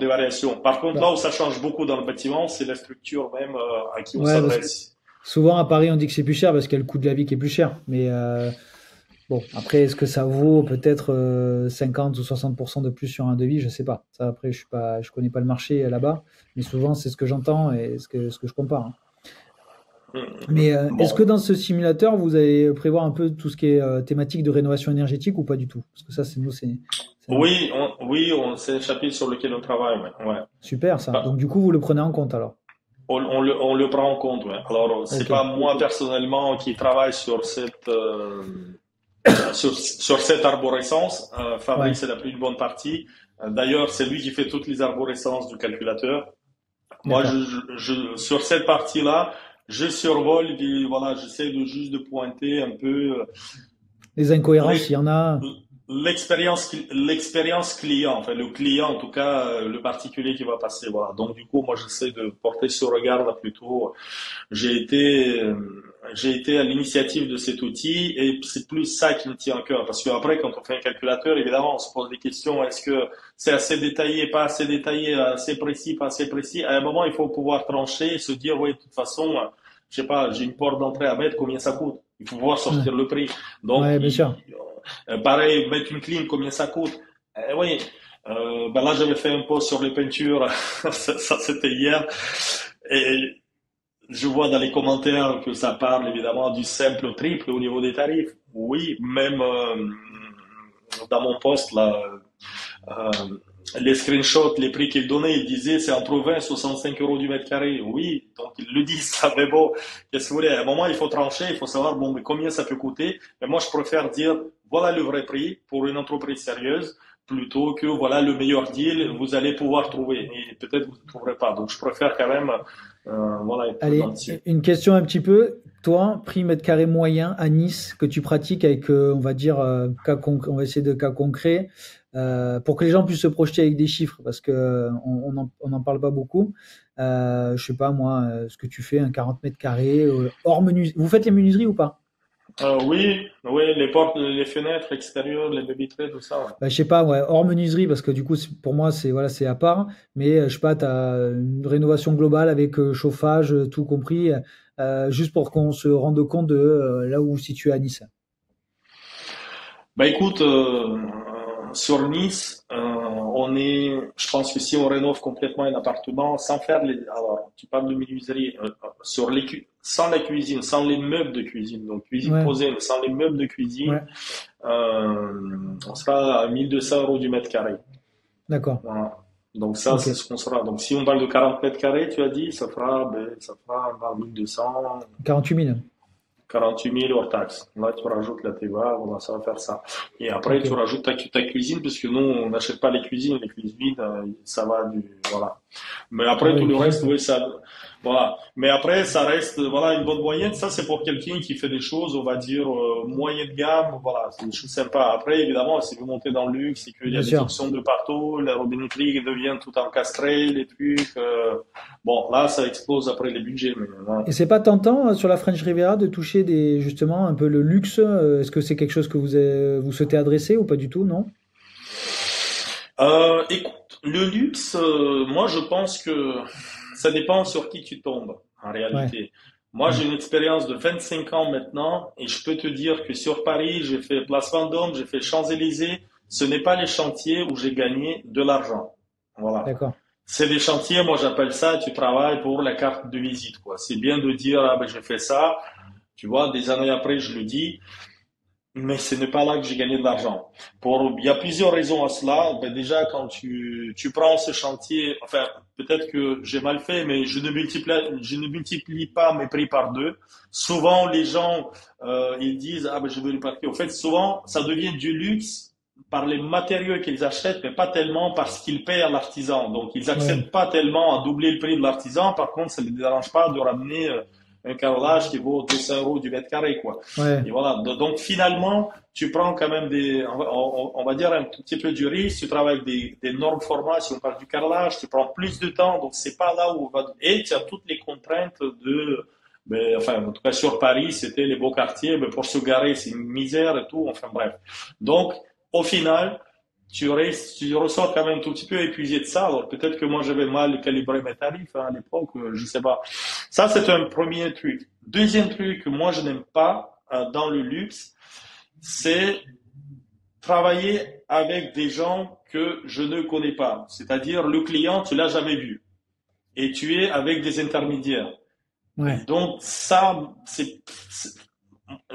variations. Par contre, Bah, là où ça change beaucoup dans le bâtiment, c'est la structure même à qui on ouais, parce que s'adresse. souvent à Paris, on dit que c'est plus cher parce qu'il y a le coût de la vie qui est plus cher. Mais bon, après, est-ce que ça vaut peut-être 50 ou 60% de plus sur un devis? Je sais pas. Ça, après, je connais pas le marché là-bas, mais souvent, c'est ce que j'entends et ce que je compare, hein. Mais est-ce que Bon, dans ce simulateur, vous allez prévoir un peu tout ce qui est thématique de rénovation énergétique ou pas du tout? Parce que ça, c'est nous, c'est un- c'est un chapitre sur lequel on travaille, ouais. Ouais. super ça. Donc Bah, du coup, vous le prenez en compte alors. on le prend en compte, ouais. Alors, c'est Ok. pas moi personnellement qui travaille sur cette arborescence. Ouais. Fabrice, elle a pris une bonne partie. D'ailleurs, c'est lui qui fait toutes les arborescences du calculateur. Moi, D'accord. sur cette partie-là, je survole, et voilà, j'essaie de juste de pointer un peu Les incohérences, il y l'e- en a. l'expérience client, enfin le client en tout cas, le particulier qui va passer. Voilà. Donc du coup, moi, j'essaie de porter ce regard là plutôt. J'ai été, euh, j'ai été à l'initiative de cet outil et c'est plus ça qui me tient à cœur. Parce qu'après, quand on fait un calculateur, évidemment, on se pose des questions. Est-ce que c'est assez détaillé, pas assez détaillé, assez précis, pas assez précis? À un moment, il faut pouvoir trancher et se dire, oui, de toute façon, je sais pas, j'ai une porte d'entrée à mettre, combien ça coûte? Il faut pouvoir Ouais, sortir le prix. Donc, ouais, bien sûr. pareil, mettre une clim, combien ça coûte? Oui. Ben là, j'avais fait un post sur les peintures. Ça c'était hier. Et je vois dans les commentaires que ça parle évidemment du simple au triple au niveau des tarifs. Oui, même dans mon post là, euh, les screenshots, les prix qu'il donnait, il disait c'est entre 20 et 65 euros du mètre carré. Oui, donc ils le disent ça, mais bon, qu'est-ce que vous voulez? À un moment, il faut trancher, il faut savoir bon, mais combien ça peut coûter. Mais moi, je préfère dire voilà le vrai prix pour une entreprise sérieuse plutôt que voilà le meilleur deal, vous allez pouvoir trouver. Et peut-être vous ne trouverez pas. Donc je préfère quand même voilà, être prudent Allez, dessus. une question un petit peu. Toi, prix mètre carré moyen à Nice que tu pratiques avec, on va dire, on va essayer de cas concrets, pour que les gens puissent se projeter avec des chiffres, parce que on en parle pas beaucoup. Je sais pas moi, ce que tu fais, un 40 mètres carrés, hors menuiserie. Vous faites les menuiseries ou pas? Oui, oui, les portes, les fenêtres extérieures, les baies vitrées, tout ça, ouais. Bah, je sais pas, ouais, hors menuiserie, parce que du coup, pour moi, c'est voilà, c'est à part. Mais je sais pas, tu as une rénovation globale avec chauffage, tout compris, juste pour qu'on se rende compte de là où vous vous situez à Nice. Bah écoute, sur Nice, je pense que si on rénove complètement un appartement, sans faire alors tu parles de menuiserie, sans la cuisine, sans les meubles de cuisine, donc cuisine Ouais, posée, mais sans les meubles de cuisine, ouais, on sera à 1200 euros du mètre carré. d'accord. Voilà. Donc ça, Ok. c'est ce qu'on sera. Donc si on parle de 40 mètres carrés, tu as dit, ça fera 1200. 48 000. 48 000 hors taxe. Là, tu rajoutes la TVA, voilà, ça va faire ça. Et après, Ok. tu rajoutes ta cuisine, puisque nous, on n'achète pas les cuisines. Les cuisines, ça va voilà. Mais Ah après, ouais, tout les le cuisines, reste, oui, ça, voilà. Mais après, ça reste, voilà, une bonne moyenne. Ça, c'est pour quelqu'un qui fait des choses, on va dire, moyenne gamme, voilà, c'est des choses sympas. Après, évidemment, si vous montez dans le luxe, c'est qu'il y a bien des sûr. options de partout, la robinetterie devient tout encastrée, les trucs, bon, là, ça explose après les budgets, mais, voilà. Et c'est pas tentant sur la French Riviera de toucher justement un peu le luxe. Est-ce que c'est quelque chose que vous souhaitez adresser ou pas du tout, non? Écoute, le luxe, moi je pense que ça dépend sur qui tu tombes en Ouais, réalité. Moi, j'ai une expérience de 25 ans maintenant et je peux te dire que sur Paris, j'ai fait Place Vendôme, j'ai fait Champs-Élysées. Ce n'est pas les chantiers où j'ai gagné de l'argent. Voilà. D'accord. C'est des chantiers, moi j'appelle ça, tu travailles pour la carte de visite, quoi. C'est bien de dire, ah ben j'ai fait ça, tu vois, des années après je le dis, mais ce n'est pas là que j'ai gagné de l'argent. Il y a plusieurs raisons à cela. Ben déjà, quand tu prends ce chantier, enfin, peut-être que j'ai mal fait, mais je ne multiplie pas mes prix par deux. Souvent, les gens, ils disent, ah ben, je veux le parquet. Au fait, souvent, ça devient du luxe par les matériaux qu'ils achètent, mais pas tellement parce qu'ils paient à l'artisan. Donc, ils Ouais, acceptent pas tellement à doubler le prix de l'artisan. Par contre, ça ne les dérange pas de ramener un carrelage qui vaut 200 euros du mètre carré, quoi. ouais, Et voilà. Donc finalement, tu prends quand même on va dire un tout petit peu du risque. Tu travailles avec des normes formats. Si on parle du carrelage, tu prends plus de temps. Donc c'est pas là où on va. Et tu as toutes les contraintes enfin, en tout cas sur Paris, c'était les beaux quartiers. Mais pour se garer, c'est une misère et tout. Enfin bref. Donc au final, tu ressors quand même un tout petit peu épuisé de ça. Alors peut-être que moi j'avais mal calibré mes tarifs à l'époque, je sais pas. Ça c'est un premier truc. Deuxième truc que moi je n'aime pas dans le luxe, c'est travailler avec des gens que je ne connais pas. C'est-à-dire le client tu l'as jamais vu et tu es avec des intermédiaires. Et ouais. donc ça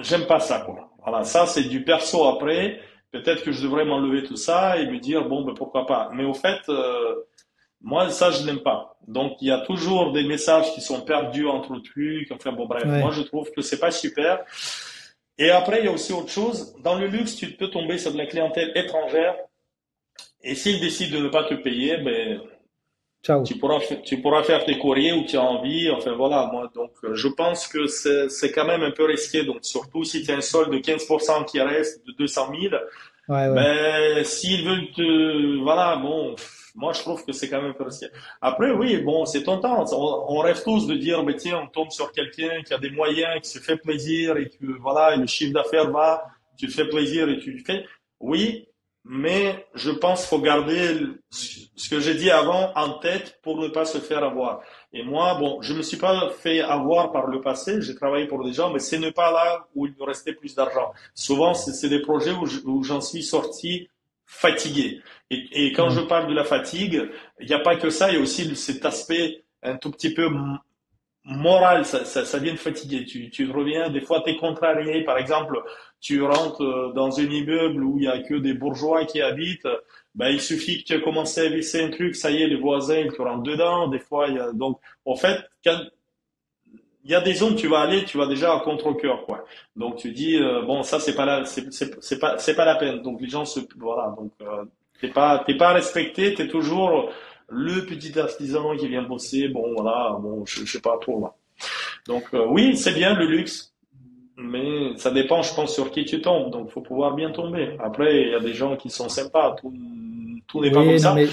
j'aime pas ça, quoi. Voilà, ça c'est du perso après. Peut-être que je devrais m'enlever tout ça et me dire bon ben pourquoi pas. Mais au fait, moi ça je n'aime pas. Donc il y a toujours des messages qui sont perdus entre trucs. Enfin bon bref, moi Ouais. je trouve que c'est pas super. Et après il y a aussi autre chose. Dans le luxe, tu peux tomber sur de la clientèle étrangère et s'ils décident de ne pas te payer, ben Ciao. tu pourras faire tes courriers où tu as envie. Enfin voilà, moi donc je pense que c'est quand même un peu risqué. Donc surtout si tu as un solde de 15% qui reste de 200 000, Ouais, ouais. ben s'ils veulent voilà, bon, moi je trouve que c'est quand même un peu risqué. Après oui, bon, c'est tentant. On rêve tous de dire, ben tiens, on tombe sur quelqu'un qui a des moyens, qui se fait plaisir et que voilà, et le chiffre d'affaires va, tu te fais plaisir et tu le fais. Oui, mais je pense qu'il faut garder ce que j'ai dit avant en tête pour ne pas se faire avoir. Et moi, bon, je me suis pas fait avoir par le passé, j'ai travaillé pour des gens, mais ce n'est pas là où il me restait plus d'argent. Souvent, c'est des projets où j'en suis sorti fatigué. Et quand je Ouais. parle de la fatigue, il n'y a pas que ça, il y a aussi cet aspect un tout petit peu moral, ça vient de fatiguer. Tu reviens, des fois, tu es contrarié. Par exemple, tu rentres dans un immeuble où il y a que des bourgeois qui habitent. Ben, il suffit que tu aies commencé à visser un truc, ça y est, les voisins, ils te rentrent dedans. Des fois, il y a, donc, en fait, quand il y a des zones, tu vas aller, tu vas déjà à contre-cœur, quoi. Donc, tu dis, bon, ça, c'est pas là, c'est pas la peine. Donc, les gens voilà. Donc, t'es pas respecté, t'es toujours le petit artisan qui vient bosser. Bon, voilà, bon, je sais pas trop, là. Donc oui, c'est bien le luxe, mais ça dépend, je pense, sur qui tu tombes. Donc faut pouvoir bien tomber. Après, il y a des gens qui sont sympas. Tout n'est pas comme Oui, non, ça. mais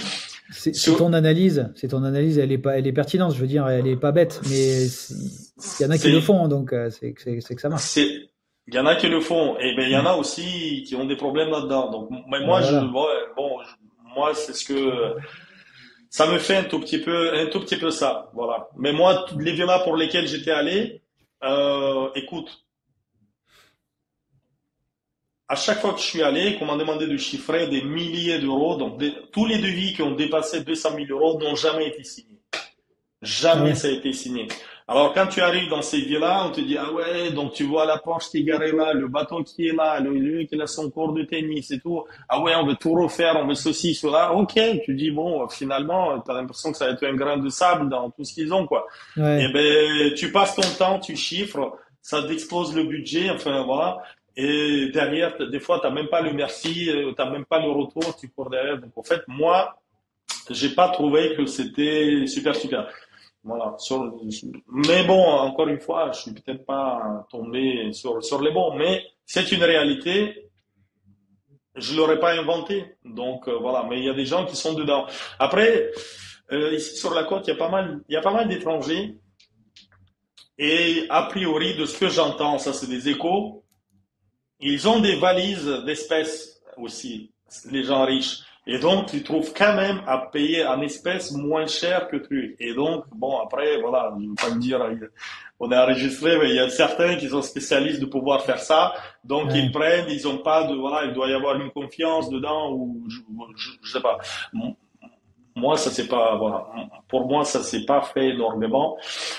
c'est Sur- ton analyse. C'est ton analyse, elle est pertinente, je veux dire, elle est pas bête. Mais il y en a qui le c'est, font, donc c'est que ça marche. il y en a qui le font, et ben il y en a aussi qui ont des problèmes là-dedans. Donc mais Ben moi, voilà. moi c'est ce que ça me fait un tout petit peu ça, voilà. Mais moi, les villas pour lesquelles j'étais allé, écoute. À chaque fois que je suis allé, qu'on m'a demandé de chiffrer des milliers d'euros, donc tous les devis qui ont dépassé 200 000 euros n'ont jamais été signés. Ah Jamais ouais. ça a été signé. Alors quand tu arrives dans ces villas, on te dit, ah ouais, donc tu vois la Porsche qui est garée là, le bateau qui est là, lui qui a son cours de tennis et tout. Ah ouais, on veut tout refaire, on veut ceci, cela. Ok, tu dis, bon, finalement, tu as l'impression que ça va être un grain de sable dans tout ce qu'ils ont, quoi. Et Ouais. ben, tu passes ton temps, tu chiffres, ça t'explose le budget, enfin voilà. Et derrière, des fois, t'as même pas le merci, t'as même pas le retour, tu cours derrière. Donc en fait, moi, j'ai pas trouvé que c'était super super. Voilà. Mais bon, encore une fois, je suis peut-être pas tombé sur les bons, mais c'est une réalité. Je l'aurais pas inventé. Donc voilà. Mais il y a des gens qui sont dedans. Après, ici sur la côte, il y a pas mal d'étrangers. Et a priori, de ce que j'entends, ça c'est des échos. Ils ont des valises d'espèces aussi, les gens riches. Et donc, tu trouves quand même à payer en espèces moins cher que truc. Et donc, bon, après, voilà, je ne veux pas me dire, on est enregistré, mais il y a certains qui sont spécialistes de pouvoir faire ça. Donc, ils Ouais. prennent, ils ont pas de, voilà, il doit y avoir une confiance dedans ou je sais pas. Moi, ça c'est pas, voilà. Pour moi, ça s'est pas fait énormément.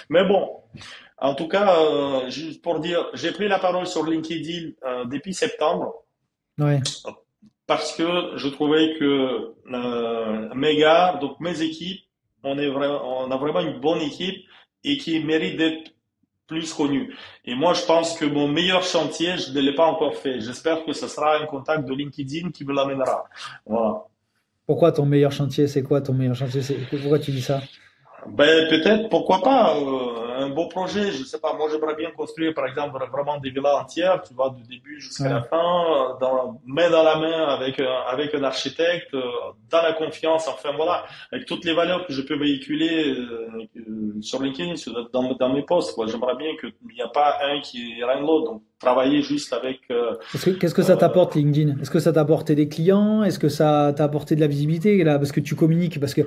Mais bon, en tout cas, juste pour dire, j'ai pris la parole sur LinkedIn depuis septembre Ouais. parce que je trouvais que mes gars, donc mes équipes, on a vraiment une bonne équipe et qui mérite d'être plus connue. Et moi, je pense que mon meilleur chantier, je ne l'ai pas encore fait. J'espère que ce sera un contact de LinkedIn qui me l'amènera. Voilà. Pourquoi ton meilleur chantier? C'est quoi ton meilleur chantier? Pourquoi tu dis ça? Ben peut-être, pourquoi pas, un beau projet, je sais pas, moi j'aimerais bien construire par exemple vraiment des villas entières, tu vois, du début jusqu'à la Ouais. fin, main dans la main avec un architecte, dans la confiance, enfin voilà, avec toutes les valeurs que je peux véhiculer sur LinkedIn, dans mes posts, quoi. J'aimerais bien qu'il n'y a pas un qui est rien de l'autre, donc travailler juste avec Qu'est-ce que ça euh, t'apporte, LinkedIn? Est-ce que ça t'a apporté des clients? Est-ce que ça t'a apporté de la visibilité là, parce que tu communiques? Parce que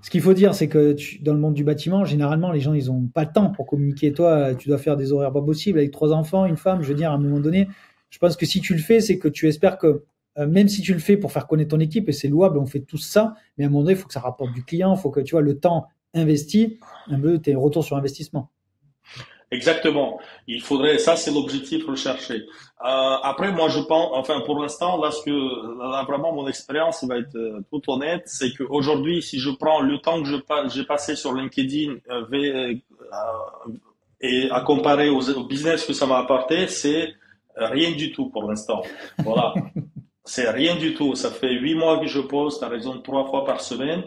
ce qu'il faut dire, c'est que dans le monde du bâtiment, généralement, les gens, ils ont pas le temps pour communiquer. Toi, tu dois faire des horaires pas possibles avec trois enfants, une femme. Je veux dire, à un moment donné, je pense que si tu le fais, c'est que tu espères que, même si tu le fais pour faire connaître ton équipe, et c'est louable, on fait tous ça, mais à un moment donné, il faut que ça rapporte du client, il faut que, tu vois, le temps investi, un peu, tes retours sur investissement. Exactement. Il faudrait, ça c'est l'objectif recherché. Après, moi je pense, enfin pour l'instant, là vraiment mon expérience va être tout honnête, c'est qu'aujourd'hui, si je prends le temps que j'ai passé sur LinkedIn et à comparer au business que ça m'a apporté, c'est rien du tout pour l'instant. Voilà. C'est rien du tout. Ça fait 8 mois que je poste à raison de 3 fois par semaine.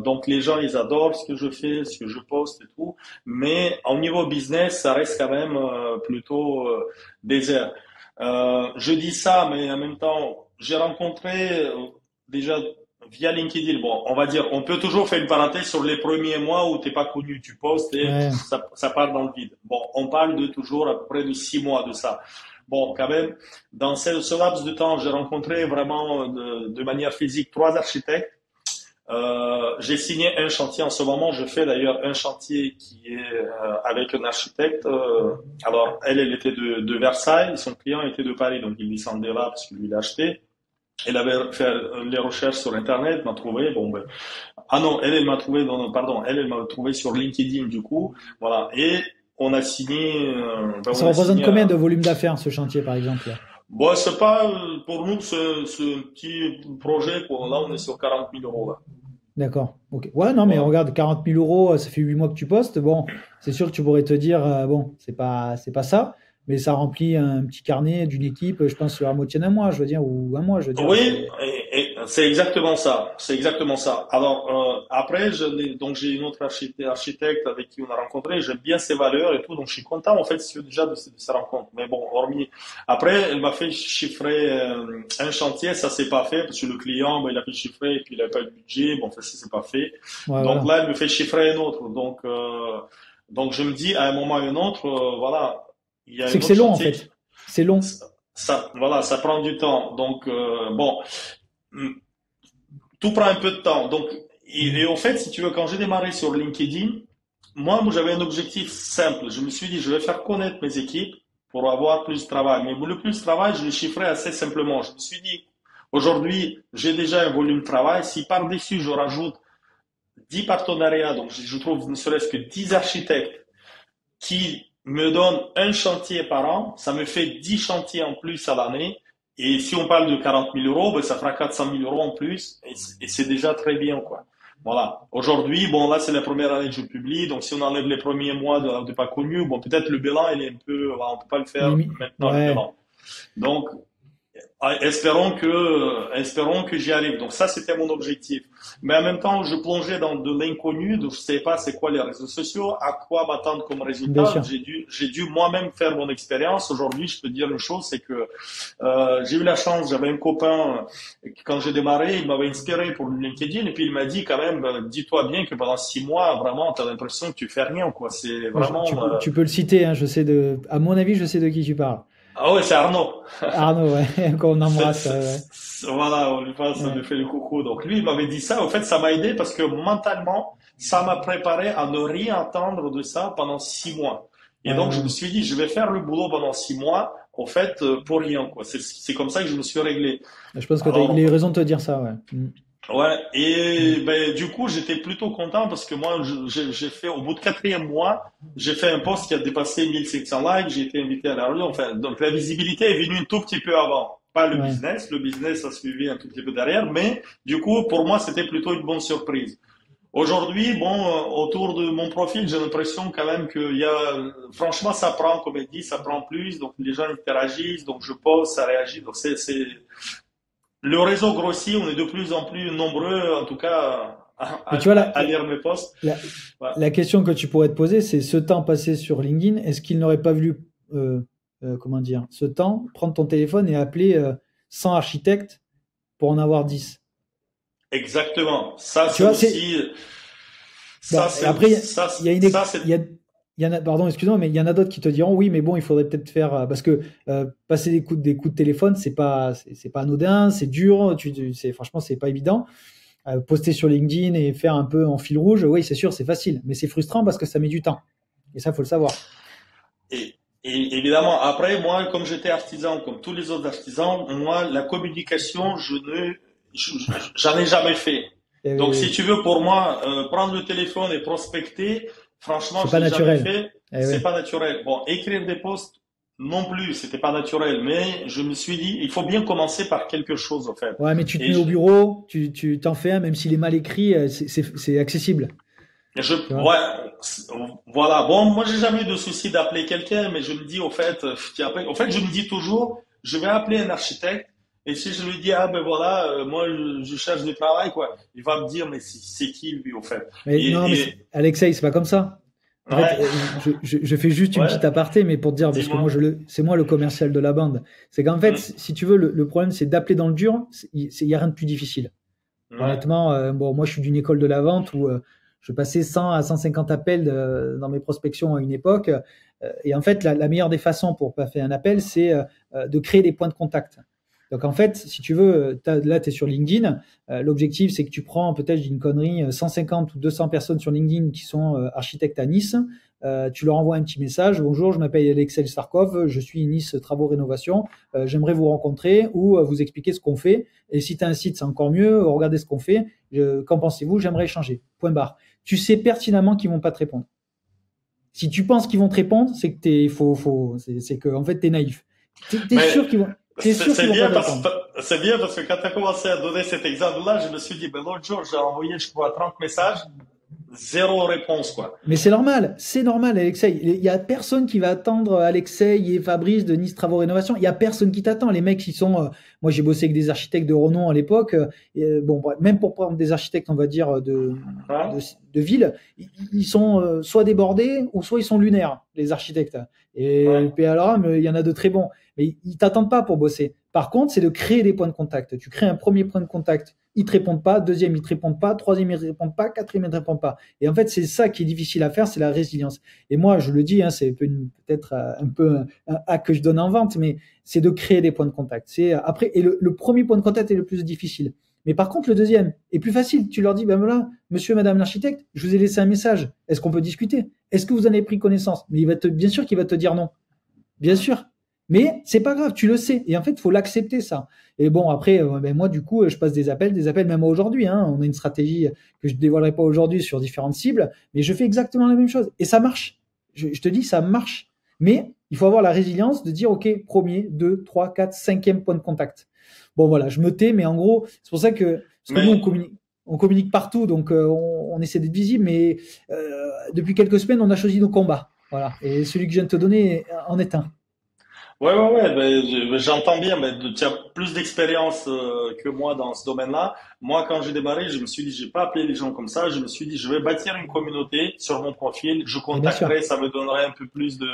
Donc les gens, ils adorent ce que je fais, ce que je poste et tout. Mais au niveau business, ça reste quand même plutôt désert. Je dis ça, mais en même temps, j'ai rencontré déjà via LinkedIn. Bon, on va dire, on peut toujours faire une parenthèse sur les premiers mois où t'es pas connu, tu postes et Ouais. ça part dans le vide. Bon, on parle de toujours à peu près de 6 mois de ça. Bon, quand même, dans ce laps de temps, j'ai rencontré vraiment de manière physique 3 architectes. J'ai signé un chantier en ce moment. Je fais d'ailleurs un chantier qui est avec un architecte. Alors, elle était de Versailles, son client était de Paris, donc il descendait là parce qu'il lui l'a acheté. Elle avait fait les recherches sur Internet, m'a trouvé. Bon, ben, ah non, elle m'a trouvé. Non, non, pardon, elle m'a trouvé sur LinkedIn du coup. Voilà, et on a signé. Ça On a représente signé. combien de volume d'affaires, ce chantier, par exemple? Bon, c'est pas pour nous ce petit projet quoi. Là, on est sur 40 000 € là. D'accord. Ok. Ouais, non, mais Voilà. regarde, 40 000 euros, ça fait 8 mois que tu postes. Bon, c'est sûr que tu pourrais te dire, bon, c'est pas ça, mais ça remplit un petit carnet d'une équipe, je pense, sur la moitié d'un mois, je veux dire, ou un mois, je veux dire. Oui, et c'est exactement ça. C'est exactement ça. Alors après, donc j'ai une autre architecte avec qui on a rencontré. J'aime bien ses valeurs et tout, donc je suis content en fait déjà de ces rencontres. Mais bon, hormis après, elle m'a fait chiffrer un chantier, ça s'est pas fait parce que le client, ben, il a fait chiffrer et puis il avait pas de budget. Bon, ça c'est pas fait. Ouais, Donc voilà. là, elle me fait chiffrer un autre. Donc je me dis à un moment ou à un autre, voilà, il y a C'est un que autre c'est long, en chantier fait. C'est long. voilà, ça prend du temps. Donc bon, tout prend un peu de temps. Donc et Mhm. en fait, si tu veux, quand j'ai démarré sur LinkedIn, moi j'avais un objectif simple. Je me suis dit, je vais faire connaître mes équipes pour avoir plus de travail. Mais le plus de travail, je le chiffrais assez simplement. Je me suis dit, aujourd'hui, j'ai déjà un volume de travail. Si par-dessus, je rajoute 10 partenariats, donc je trouve ne serait-ce que 10 architectes qui me donne un chantier par an, ça me fait 10 chantiers en plus à l'année. Et si on parle de 40 000 €, ben, ça fera 400 000 € en plus. Et c'est déjà très bien, quoi. Voilà. Aujourd'hui, bon, là, c'est la première année que je publie. Donc, si on enlève les premiers mois de pas connu, bon, peut-être le bilan, il est un peu, voilà, on peut pas le faire maintenant, le Ouais. bilan. Donc, espérons que j'y arrive. Donc ça, c'était mon objectif. Mais en même temps, je plongeais dans de l'inconnu, donc je ne savais pas c'est quoi les réseaux sociaux, à quoi m'attendre comme Bien résultat. sûr. J'ai dû moi-même faire mon expérience. Aujourd'hui, je peux dire une chose, c'est que j'ai eu la chance, j'avais un copain, quand j'ai démarré, il m'avait inspiré pour LinkedIn, et puis il m'a dit quand même, dis-toi bien que pendant 6 mois, vraiment, tu as l'impression que tu fais rien, quoi. C'est Ouais, vraiment... tu peux le citer, hein, à mon avis, je sais de qui tu parles. Ah ouais, c'est Arnaud. Arnaud, ouais, qu'on embrasse. Voilà, on lui passe, on lui Ouais, fait le coucou. Donc lui, il m'avait dit ça. En fait, ça m'a aidé parce que mentalement, ça m'a préparé à ne rien entendre de ça pendant 6 mois. Et ouais, donc, je ouais. me suis dit, je vais faire le boulot pendant 6 mois, en fait, pour rien, quoi. C'est comme ça que je me suis réglé. Je pense que il a eu Alors, raison de te dire ça, ouais. ouais, et Mm. ben, du coup, j'étais plutôt content parce que moi, j'ai fait, au bout de 4e mois, j'ai fait un post qui a dépassé 1500 likes, j'ai été invité à la radio, enfin, donc la visibilité est venue un tout petit peu avant. Pas Ouais. le business a suivi un tout petit peu derrière, mais du coup, pour moi, c'était plutôt une bonne surprise. Aujourd'hui, bon, autour de mon profil, j'ai l'impression quand même qu'il y a, franchement, ça prend, comme elle dit, ça prend plus, donc les gens interagissent, donc je poste, ça réagit, donc le réseau grossit, on est de plus en plus nombreux, en tout cas, Mais tu vois, à lire mes posts. la, Ouais. la question que tu pourrais te poser, c'est ce temps passé sur LinkedIn, est-ce qu'il n'aurait pas voulu, comment dire, ce temps, prendre ton téléphone et appeler 100 architectes pour en avoir 10. Exactement. Ça, Tu c'est vois, aussi, bon, ça, et c'est, après, ça, il y a une, ça, c'est, il y en a, pardon, excuse-moi, mais il y en a d'autres qui te diront, oui, mais bon, il faudrait peut-être faire, parce que passer des coups de téléphone, c'est pas anodin, c'est dur, franchement, c'est pas évident. Poster sur LinkedIn et faire un peu en fil rouge, oui, c'est sûr, c'est facile, mais c'est frustrant parce que ça met du temps. Et ça, faut le savoir. et, et évidemment, après, moi, comme j'étais artisan, comme tous les autres artisans, moi, la communication, j'en ai jamais fait. Et, Donc, si tu veux, pour moi, prendre le téléphone et prospecter, franchement, c'est je pas l'ai jamais naturel. fait. Eh C'est ouais. pas naturel. Bon, écrire des posts non plus, c'était pas naturel. Mais je me suis dit, il faut bien commencer par quelque chose, en fait. Ouais, mais tu te Et mets au bureau, tu t'en fais un, même s'il est mal écrit, c'est accessible. Tu vois? ouais, voilà. Bon, moi, j'ai jamais eu de souci d'appeler quelqu'un, mais je me dis, au fait, en fait, je me dis toujours, je vais appeler un architecte, et si je lui dis, ah ben voilà, moi, je cherche du travail, quoi, il va me dire, mais c'est qui lui, au fait? Mais non, mais Alexei, c'est pas comme ça. En fait, Ouais, je fais juste une petite ouais, aparté, mais pour te dire, parce que dis-moi. c'est moi le commercial de la bande. C'est qu'en fait, Hmm, si tu veux, le problème, c'est d'appeler dans le dur. Il y a rien de plus difficile. ouais, Honnêtement, bon, moi, je suis d'une école de la vente où je passais 100 à 150 appels dans mes prospections à une époque. Et en fait, la meilleure des façons pour pas faire un appel, c'est de créer des points de contact. Donc en fait, si tu veux, là, tu es sur LinkedIn. L'objectif, c'est que tu prends peut-être, je dis une connerie, 150 ou 200 personnes sur LinkedIn qui sont architectes à Nice. Tu leur envoies un petit message. Bonjour, je m'appelle Alexei Starkov, je suis Nice Travaux Rénovation. J'aimerais vous rencontrer ou vous expliquer ce qu'on fait. Et si tu as un site, c'est encore mieux. Regardez ce qu'on fait. Qu'en pensez-vous? J'aimerais échanger. Point barre. Tu sais pertinemment qu'ils vont pas te répondre. Si tu penses qu'ils vont te répondre, c'est que c'est que en fait t'es naïf. mais T'es sûr qu'ils c'est vont pas bien te répondre. c'est bien parce que quand tu as commencé à donner cet exemple-là, je me suis dit, ben l'autre jour, j'ai envoyé, je crois, 30 messages, zéro réponse, quoi. Mais c'est normal, Alexei. Il y a personne qui va attendre Alexei et Fabrice de Nice Travaux Rénovation. Il y a personne qui t'attend. Les mecs, ils sont. Moi, j'ai bossé avec des architectes de renom à l'époque. Bon, bref, même pour prendre des architectes, on va dire Hein? de, de ville, ils sont soit débordés ou soit ils sont lunaires, les architectes. Et Ouais. puis alors, il y en a de très bons. Mais ils t'attendent pas pour bosser. Par contre, c'est de créer des points de contact. Tu crées un premier point de contact. Ils te répondent pas. Deuxième, ils te répondent pas. Troisième, ils te répondent pas. Quatrième, ils te répondent pas. Et en fait, c'est ça qui est difficile à faire, c'est la résilience. Et moi, je le dis, hein, c'est peut-être un peu un hack que je donne en vente, mais c'est de créer des points de contact. C'est après, et le premier point de contact est le plus difficile. Mais par contre, le deuxième est plus facile. Tu leur dis, ben voilà, monsieur, madame l'architecte, je vous ai laissé un message. Est-ce qu'on peut discuter? Est-ce que vous en avez pris connaissance? Mais bien sûr qu'il va te dire non. Bien sûr. Mais c'est pas grave, tu le sais. Et en fait, il faut l'accepter, ça. Et bon, après, ben moi, du coup, je passe des appels même aujourd'hui. Hein. On a une stratégie que je ne dévoilerai pas aujourd'hui sur différentes cibles, mais je fais exactement la même chose. Et ça marche. Je te dis, ça marche. Mais il faut avoir la résilience de dire, OK, premier, deux, trois, quatre, cinquième point de contact. Bon, voilà, je me tais, mais en gros, c'est pour ça que, parce que nous, Mais, on communique partout, donc on essaie d'être visible, mais depuis quelques semaines, on a choisi nos combats. Voilà. Et celui que je viens de te donner en est un. ouais, ben, j'entends bien, mais tu as plus d'expérience que moi dans ce domaine-là. Moi, quand j'ai démarré, je me suis dit, j'ai pas appelé les gens comme ça. Je me suis dit, je vais bâtir une communauté sur mon profil. Je Et bien sûr. contacterai, ça me donnerait un peu plus de.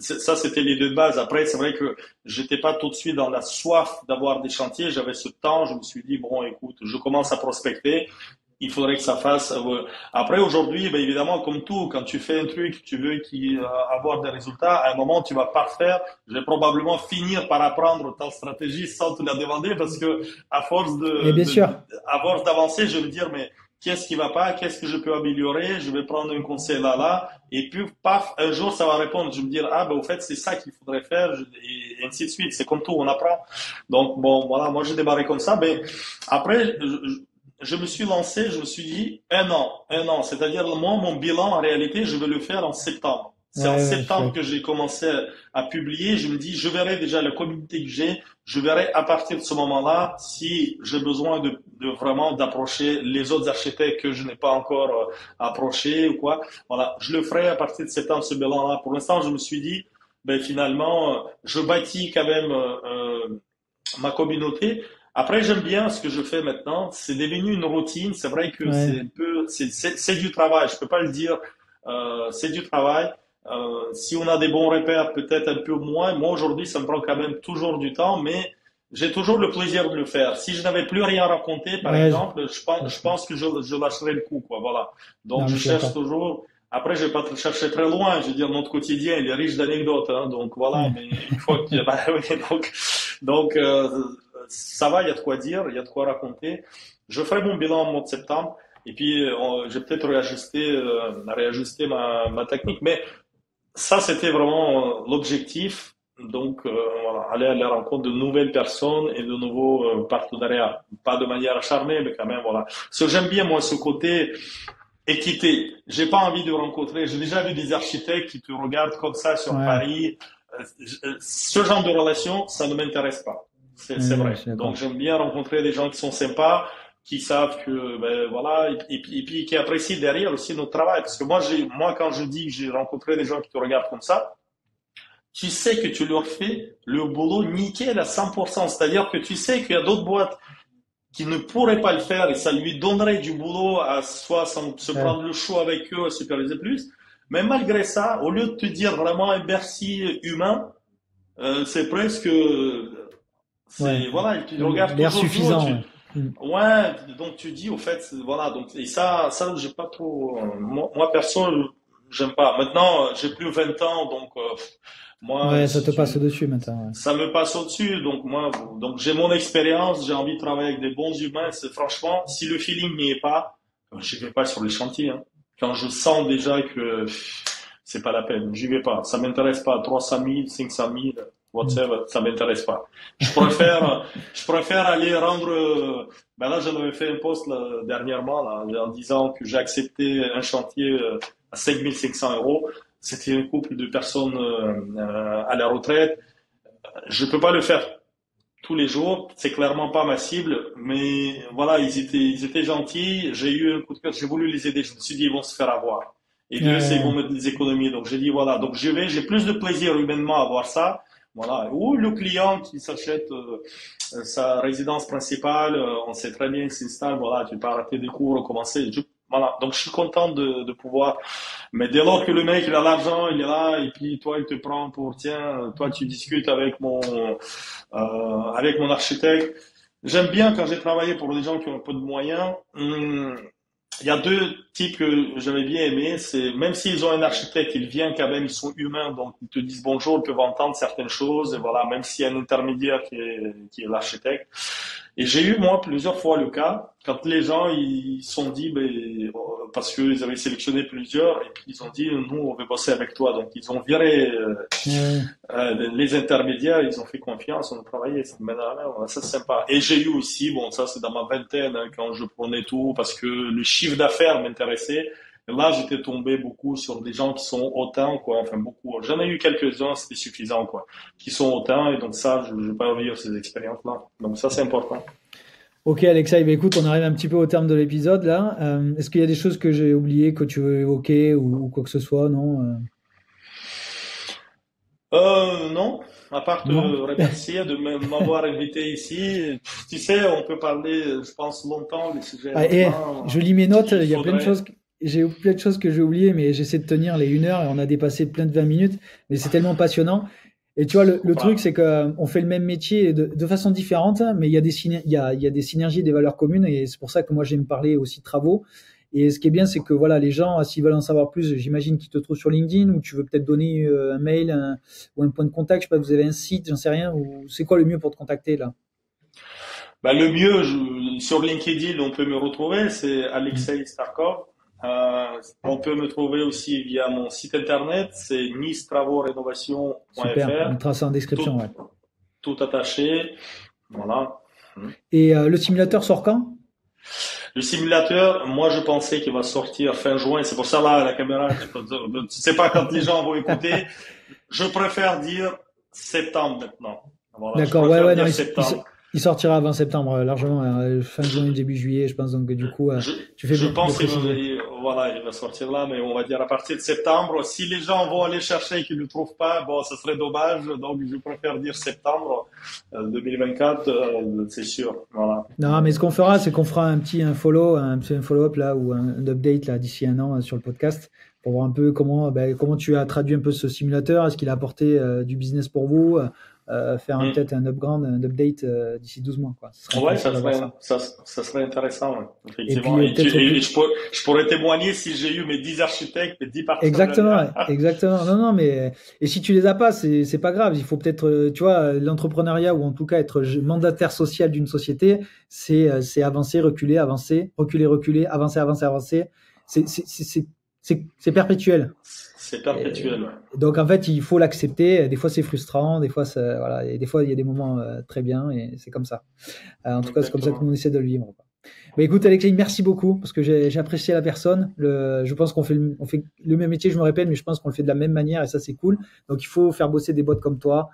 Ça, c'était l'idée de base. Après, c'est vrai que j'étais pas tout de suite dans la soif d'avoir des chantiers. J'avais ce temps. Je me suis dit, bon, écoute, je commence à prospecter. il faudrait que ça fasse. Après, aujourd'hui, ben, évidemment, comme tout, quand tu fais un truc, tu veux avoir des résultats, à un moment, tu vas pas le faire. Je vais probablement finir par apprendre ta stratégie sans te la demander parce que à force Et bien sûr. à force d'avancer, je vais me dire, mais qu'est-ce qui va pas? Qu'est-ce que je peux améliorer? Je vais prendre un conseil là. Et puis, paf, un jour, ça va répondre. Je vais me dire, ah, ben, au fait, c'est ça qu'il faudrait faire. Et ainsi de suite. C'est comme tout, on apprend. Donc, bon, voilà, moi, j'ai démarré comme ça. Mais après, je me suis lancé, je me suis dit un an. C'est-à-dire, moi, mon bilan, en réalité, je vais le faire en septembre. C'est en septembre que j'ai commencé à publier. Je me dis, je verrai déjà la communauté que j'ai. Je verrai à partir de ce moment-là si j'ai besoin de vraiment d'approcher les autres architectes que je n'ai pas encore approchés ou quoi. Voilà, je le ferai à partir de septembre, ce bilan-là. Pour l'instant, je me suis dit, ben finalement, je bâtis quand même ma communauté. Après, j'aime bien ce que je fais maintenant. C'est devenu une routine. C'est vrai que c'est Ouais. un peu, c'est du travail. Je peux pas le dire. C'est du travail. Si on a des bons repères, peut-être un peu moins. Moi, aujourd'hui, ça me prend quand même toujours du temps, mais j'ai toujours le plaisir de le faire. Si je n'avais plus rien à raconter, par Ouais, exemple, je pense que je lâcherais le coup, quoi. Voilà. Donc, non, je mais je suis cherche d'accord. toujours. Après, je vais pas te chercher très loin. Je veux dire, notre quotidien, il est riche d'anecdotes, hein. Donc, voilà. Mais une fois que, bah, oui, donc, ça va, il y a de quoi dire, il y a de quoi raconter. Je ferai mon bilan au mois de septembre. Et puis, je vais peut-être réajuster ma technique. Mais ça, c'était vraiment l'objectif. Donc, voilà, aller à la rencontre de nouvelles personnes et de nouveaux partenariats. Pas de manière acharnée, mais quand même, voilà. Ce que j'aime bien, moi, ce côté équité. J'ai pas envie de rencontrer. J'ai déjà vu des architectes qui te regardent comme ça sur Ouais, Paris. Ce genre de relation, ça ne m'intéresse pas. C'est ouais, je vrai. suis Donc, d'accord. j'aime bien rencontrer des gens qui sont sympas, qui savent que, ben, voilà, et puis qui apprécient derrière aussi notre travail. Parce que moi, quand je dis que j'ai rencontré des gens qui te regardent comme ça, tu sais que tu leur fais le boulot nickel à 100%. C'est-à-dire que tu sais qu'il y a d'autres boîtes qui ne pourraient pas le faire et ça lui donnerait du boulot à soit se Ouais, prendre le chaud avec eux, à superviser plus. Mais malgré ça, au lieu de te dire vraiment un merci humain, c'est presque, ouais. voilà, tu regardes L'air toujours du haut, suffisant, ouais. Mm. ouais, donc tu dis, au fait, voilà, donc, et ça, j'ai pas trop, moi, perso, j'aime pas. Maintenant, j'ai plus 20 ans, donc, moi, Ouais, ça si te passe tu, dessus maintenant. ça me passe au-dessus, donc moi, donc j'ai mon expérience, j'ai envie de travailler avec des bons humains, c'est franchement, si le feeling n'y est pas, je vais pas sur les chantiers, hein. Quand je sens déjà que c'est pas la peine, j'y vais pas, ça m'intéresse pas, 300 000, 500 000, Ouais. whatever, ça m'intéresse pas. Je préfère aller rendre, ben là, j'en avais fait un post là, dernièrement, là, en disant que j'ai accepté un chantier à 5 500 euros. C'était un couple de personnes à la retraite. Je peux pas le faire tous les jours, c'est clairement pas ma cible, mais voilà, ils étaient gentils. J'ai eu un coup de cœur, j'ai voulu les aider. Je me suis dit, ils vont se faire avoir. Et Dieu sait, ils vont Ouais, mettre des économies. Donc j'ai dit, voilà, donc j'ai plus de plaisir humainement à voir ça. Voilà. Ou le client qui s'achète sa résidence principale, on sait très bien qu'il s'installe, voilà, tu peux arrêter des cours, recommencer. Voilà. Donc je suis content de pouvoir. Mais dès lors que le mec il a l'argent, il est là, et puis toi il te prend pour tiens, toi tu discutes avec mon architecte. J'aime bien quand j'ai travaillé pour des gens qui ont un peu de moyens. Il y a deux types que j'avais bien aimé. C'est même s'ils ont un architecte, ils viennent quand même, ils sont humains, donc ils te disent bonjour, ils peuvent entendre certaines choses. Et voilà, même s'il y a un intermédiaire qui est l'architecte. Et j'ai eu moi plusieurs fois le cas quand les gens ils se sont dit parce qu'ils avaient sélectionné plusieurs et puis ils ont dit nous on veut bosser avec toi, donc ils ont viré ouais, les intermédiaires, ils ont fait confiance, on a travaillé, ça c'est sympa. Et j'ai eu aussi, bon, ça c'est dans ma vingtaine, hein, quand je prenais tout, parce que le chiffre d'affaires m'intéressait. Et là, j'étais tombé beaucoup sur des gens qui sont hautains, quoi, enfin beaucoup. J'en ai eu quelques-uns, c'était suffisant, quoi, qui sont hautains, et donc ça, je ne vais pas revivre ces expériences-là. Donc ça, c'est important. ok, Alexa, eh bien, écoute, on arrive un petit peu au terme de l'épisode là. Est-ce qu'il y a des choses que j'ai oubliées, que tu veux évoquer ou quoi que ce soit, non? Non, à part te Non? remercier de m'avoir invité ici. Tu sais, on peut parler, je pense, longtemps des sujets Ah, et maintenant. je lis mes notes, Il il y a plein de faudrait. choses, j'ai plein de choses que j'ai oubliées, mais j'essaie de tenir les 1 heure et on a dépassé plein de 20 minutes, mais c'est tellement passionnant. Et tu vois, le truc, c'est qu'on fait le même métier de façon différente, mais il y a des synergies, des valeurs communes, et c'est pour ça que moi, j'aime parler aussi de travaux. Et ce qui est bien, c'est que voilà, les gens, s'ils veulent en savoir plus, j'imagine qu'ils te trouvent sur LinkedIn, ou tu veux peut-être donner un mail ou un point de contact. Je sais pas, vous avez un site, j'en sais rien, ou c'est quoi le mieux pour te contacter là? Bah, le mieux, sur LinkedIn, on peut me retrouver, c'est Mm. Alexei Starkov. On peut me trouver aussi via mon site internet, c'est Super, on nicetravaux-rénovation.fr, mettra ça en tout, description, ouais. tout attaché. Voilà. Et le simulateur sort quand? Le simulateur, moi je pensais qu'il va sortir fin juin, c'est pour ça là la caméra, tu sais pas quand les gens vont écouter. Je préfère dire septembre maintenant. Voilà, je D'accord, ouais, préfère ouais, non, dire septembre. il sortira avant septembre, largement, fin juin, début juillet, je pense, donc du coup, Je, tu fais je bien de pense préciser. voilà, il va sortir là, mais on va dire à partir de septembre. Si les gens vont aller chercher et qu'ils ne le trouvent pas, bon, ça serait dommage. Donc, je préfère dire septembre 2024, c'est sûr. Voilà. Non, mais ce qu'on fera, c'est qu'on fera un petit follow-up là, ou un update là d'ici un an sur le podcast, pour voir un peu comment tu as traduit un peu ce simulateur, est-ce qu'il a apporté du business pour vous, faire Mm. peut-être un update d'ici 12 mois, quoi. Ce serait Ouais, intéressant d'avoir ça. ça serait intéressant, ouais, Et effectivement. puis Et, peut-être plus. je pourrais témoigner si j'ai eu mes 10 architectes, mes 10 Exactement, partenariats. ouais, exactement. Non, non, mais et si tu les as pas, c'est pas grave. Il faut peut-être, tu vois, l'entrepreneuriat ou en tout cas être mandataire social d'une société, c'est avancer, reculer, avancer, reculer, reculer, avancer, avancer, avancer. C'est perpétuel. C'est perpétuel, ouais. Donc en fait, il faut l'accepter. Des fois, c'est frustrant, des fois, voilà, et des fois, il y a des moments très bien, et c'est comme ça. En tout cas, c'est comme ça que nous Exactement. on essaie de le vivre, quoi. Bah, écoute, Alexei, merci beaucoup parce que j'ai apprécié la personne. Je pense on fait le même métier, je me répète, mais je pense qu'on le fait de la même manière, et ça, c'est cool. Donc il faut faire bosser des boîtes comme toi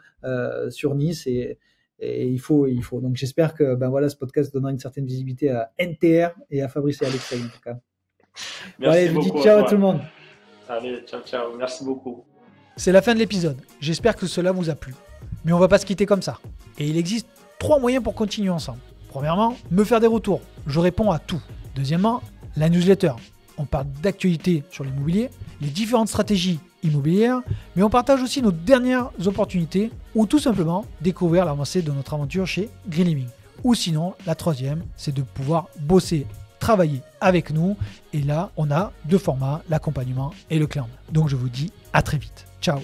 sur Nice, et il faut. Donc j'espère que ben voilà, ce podcast donnera une certaine visibilité à NTR et à Fabrice et Alexei en tout cas. Bon, allez, Merci je vous dis beaucoup à ciao à tout le toi. monde. Allez, ciao, ciao. Merci beaucoup. C'est la fin de l'épisode. J'espère que cela vous a plu. Mais on va pas se quitter comme ça. Et il existe 3 moyens pour continuer ensemble. Premièrement, me faire des retours. Je réponds à tout. Deuxièmement, la newsletter. On parle d'actualité sur l'immobilier, les différentes stratégies immobilières, mais on partage aussi nos dernières opportunités ou tout simplement découvrir l'avancée de notre aventure chez Green Living. Ou sinon, la troisième, c'est de pouvoir bosser, travailler avec nous. Et là, on a 2 formats, l'accompagnement et le clan. Donc je vous dis à très vite. Ciao.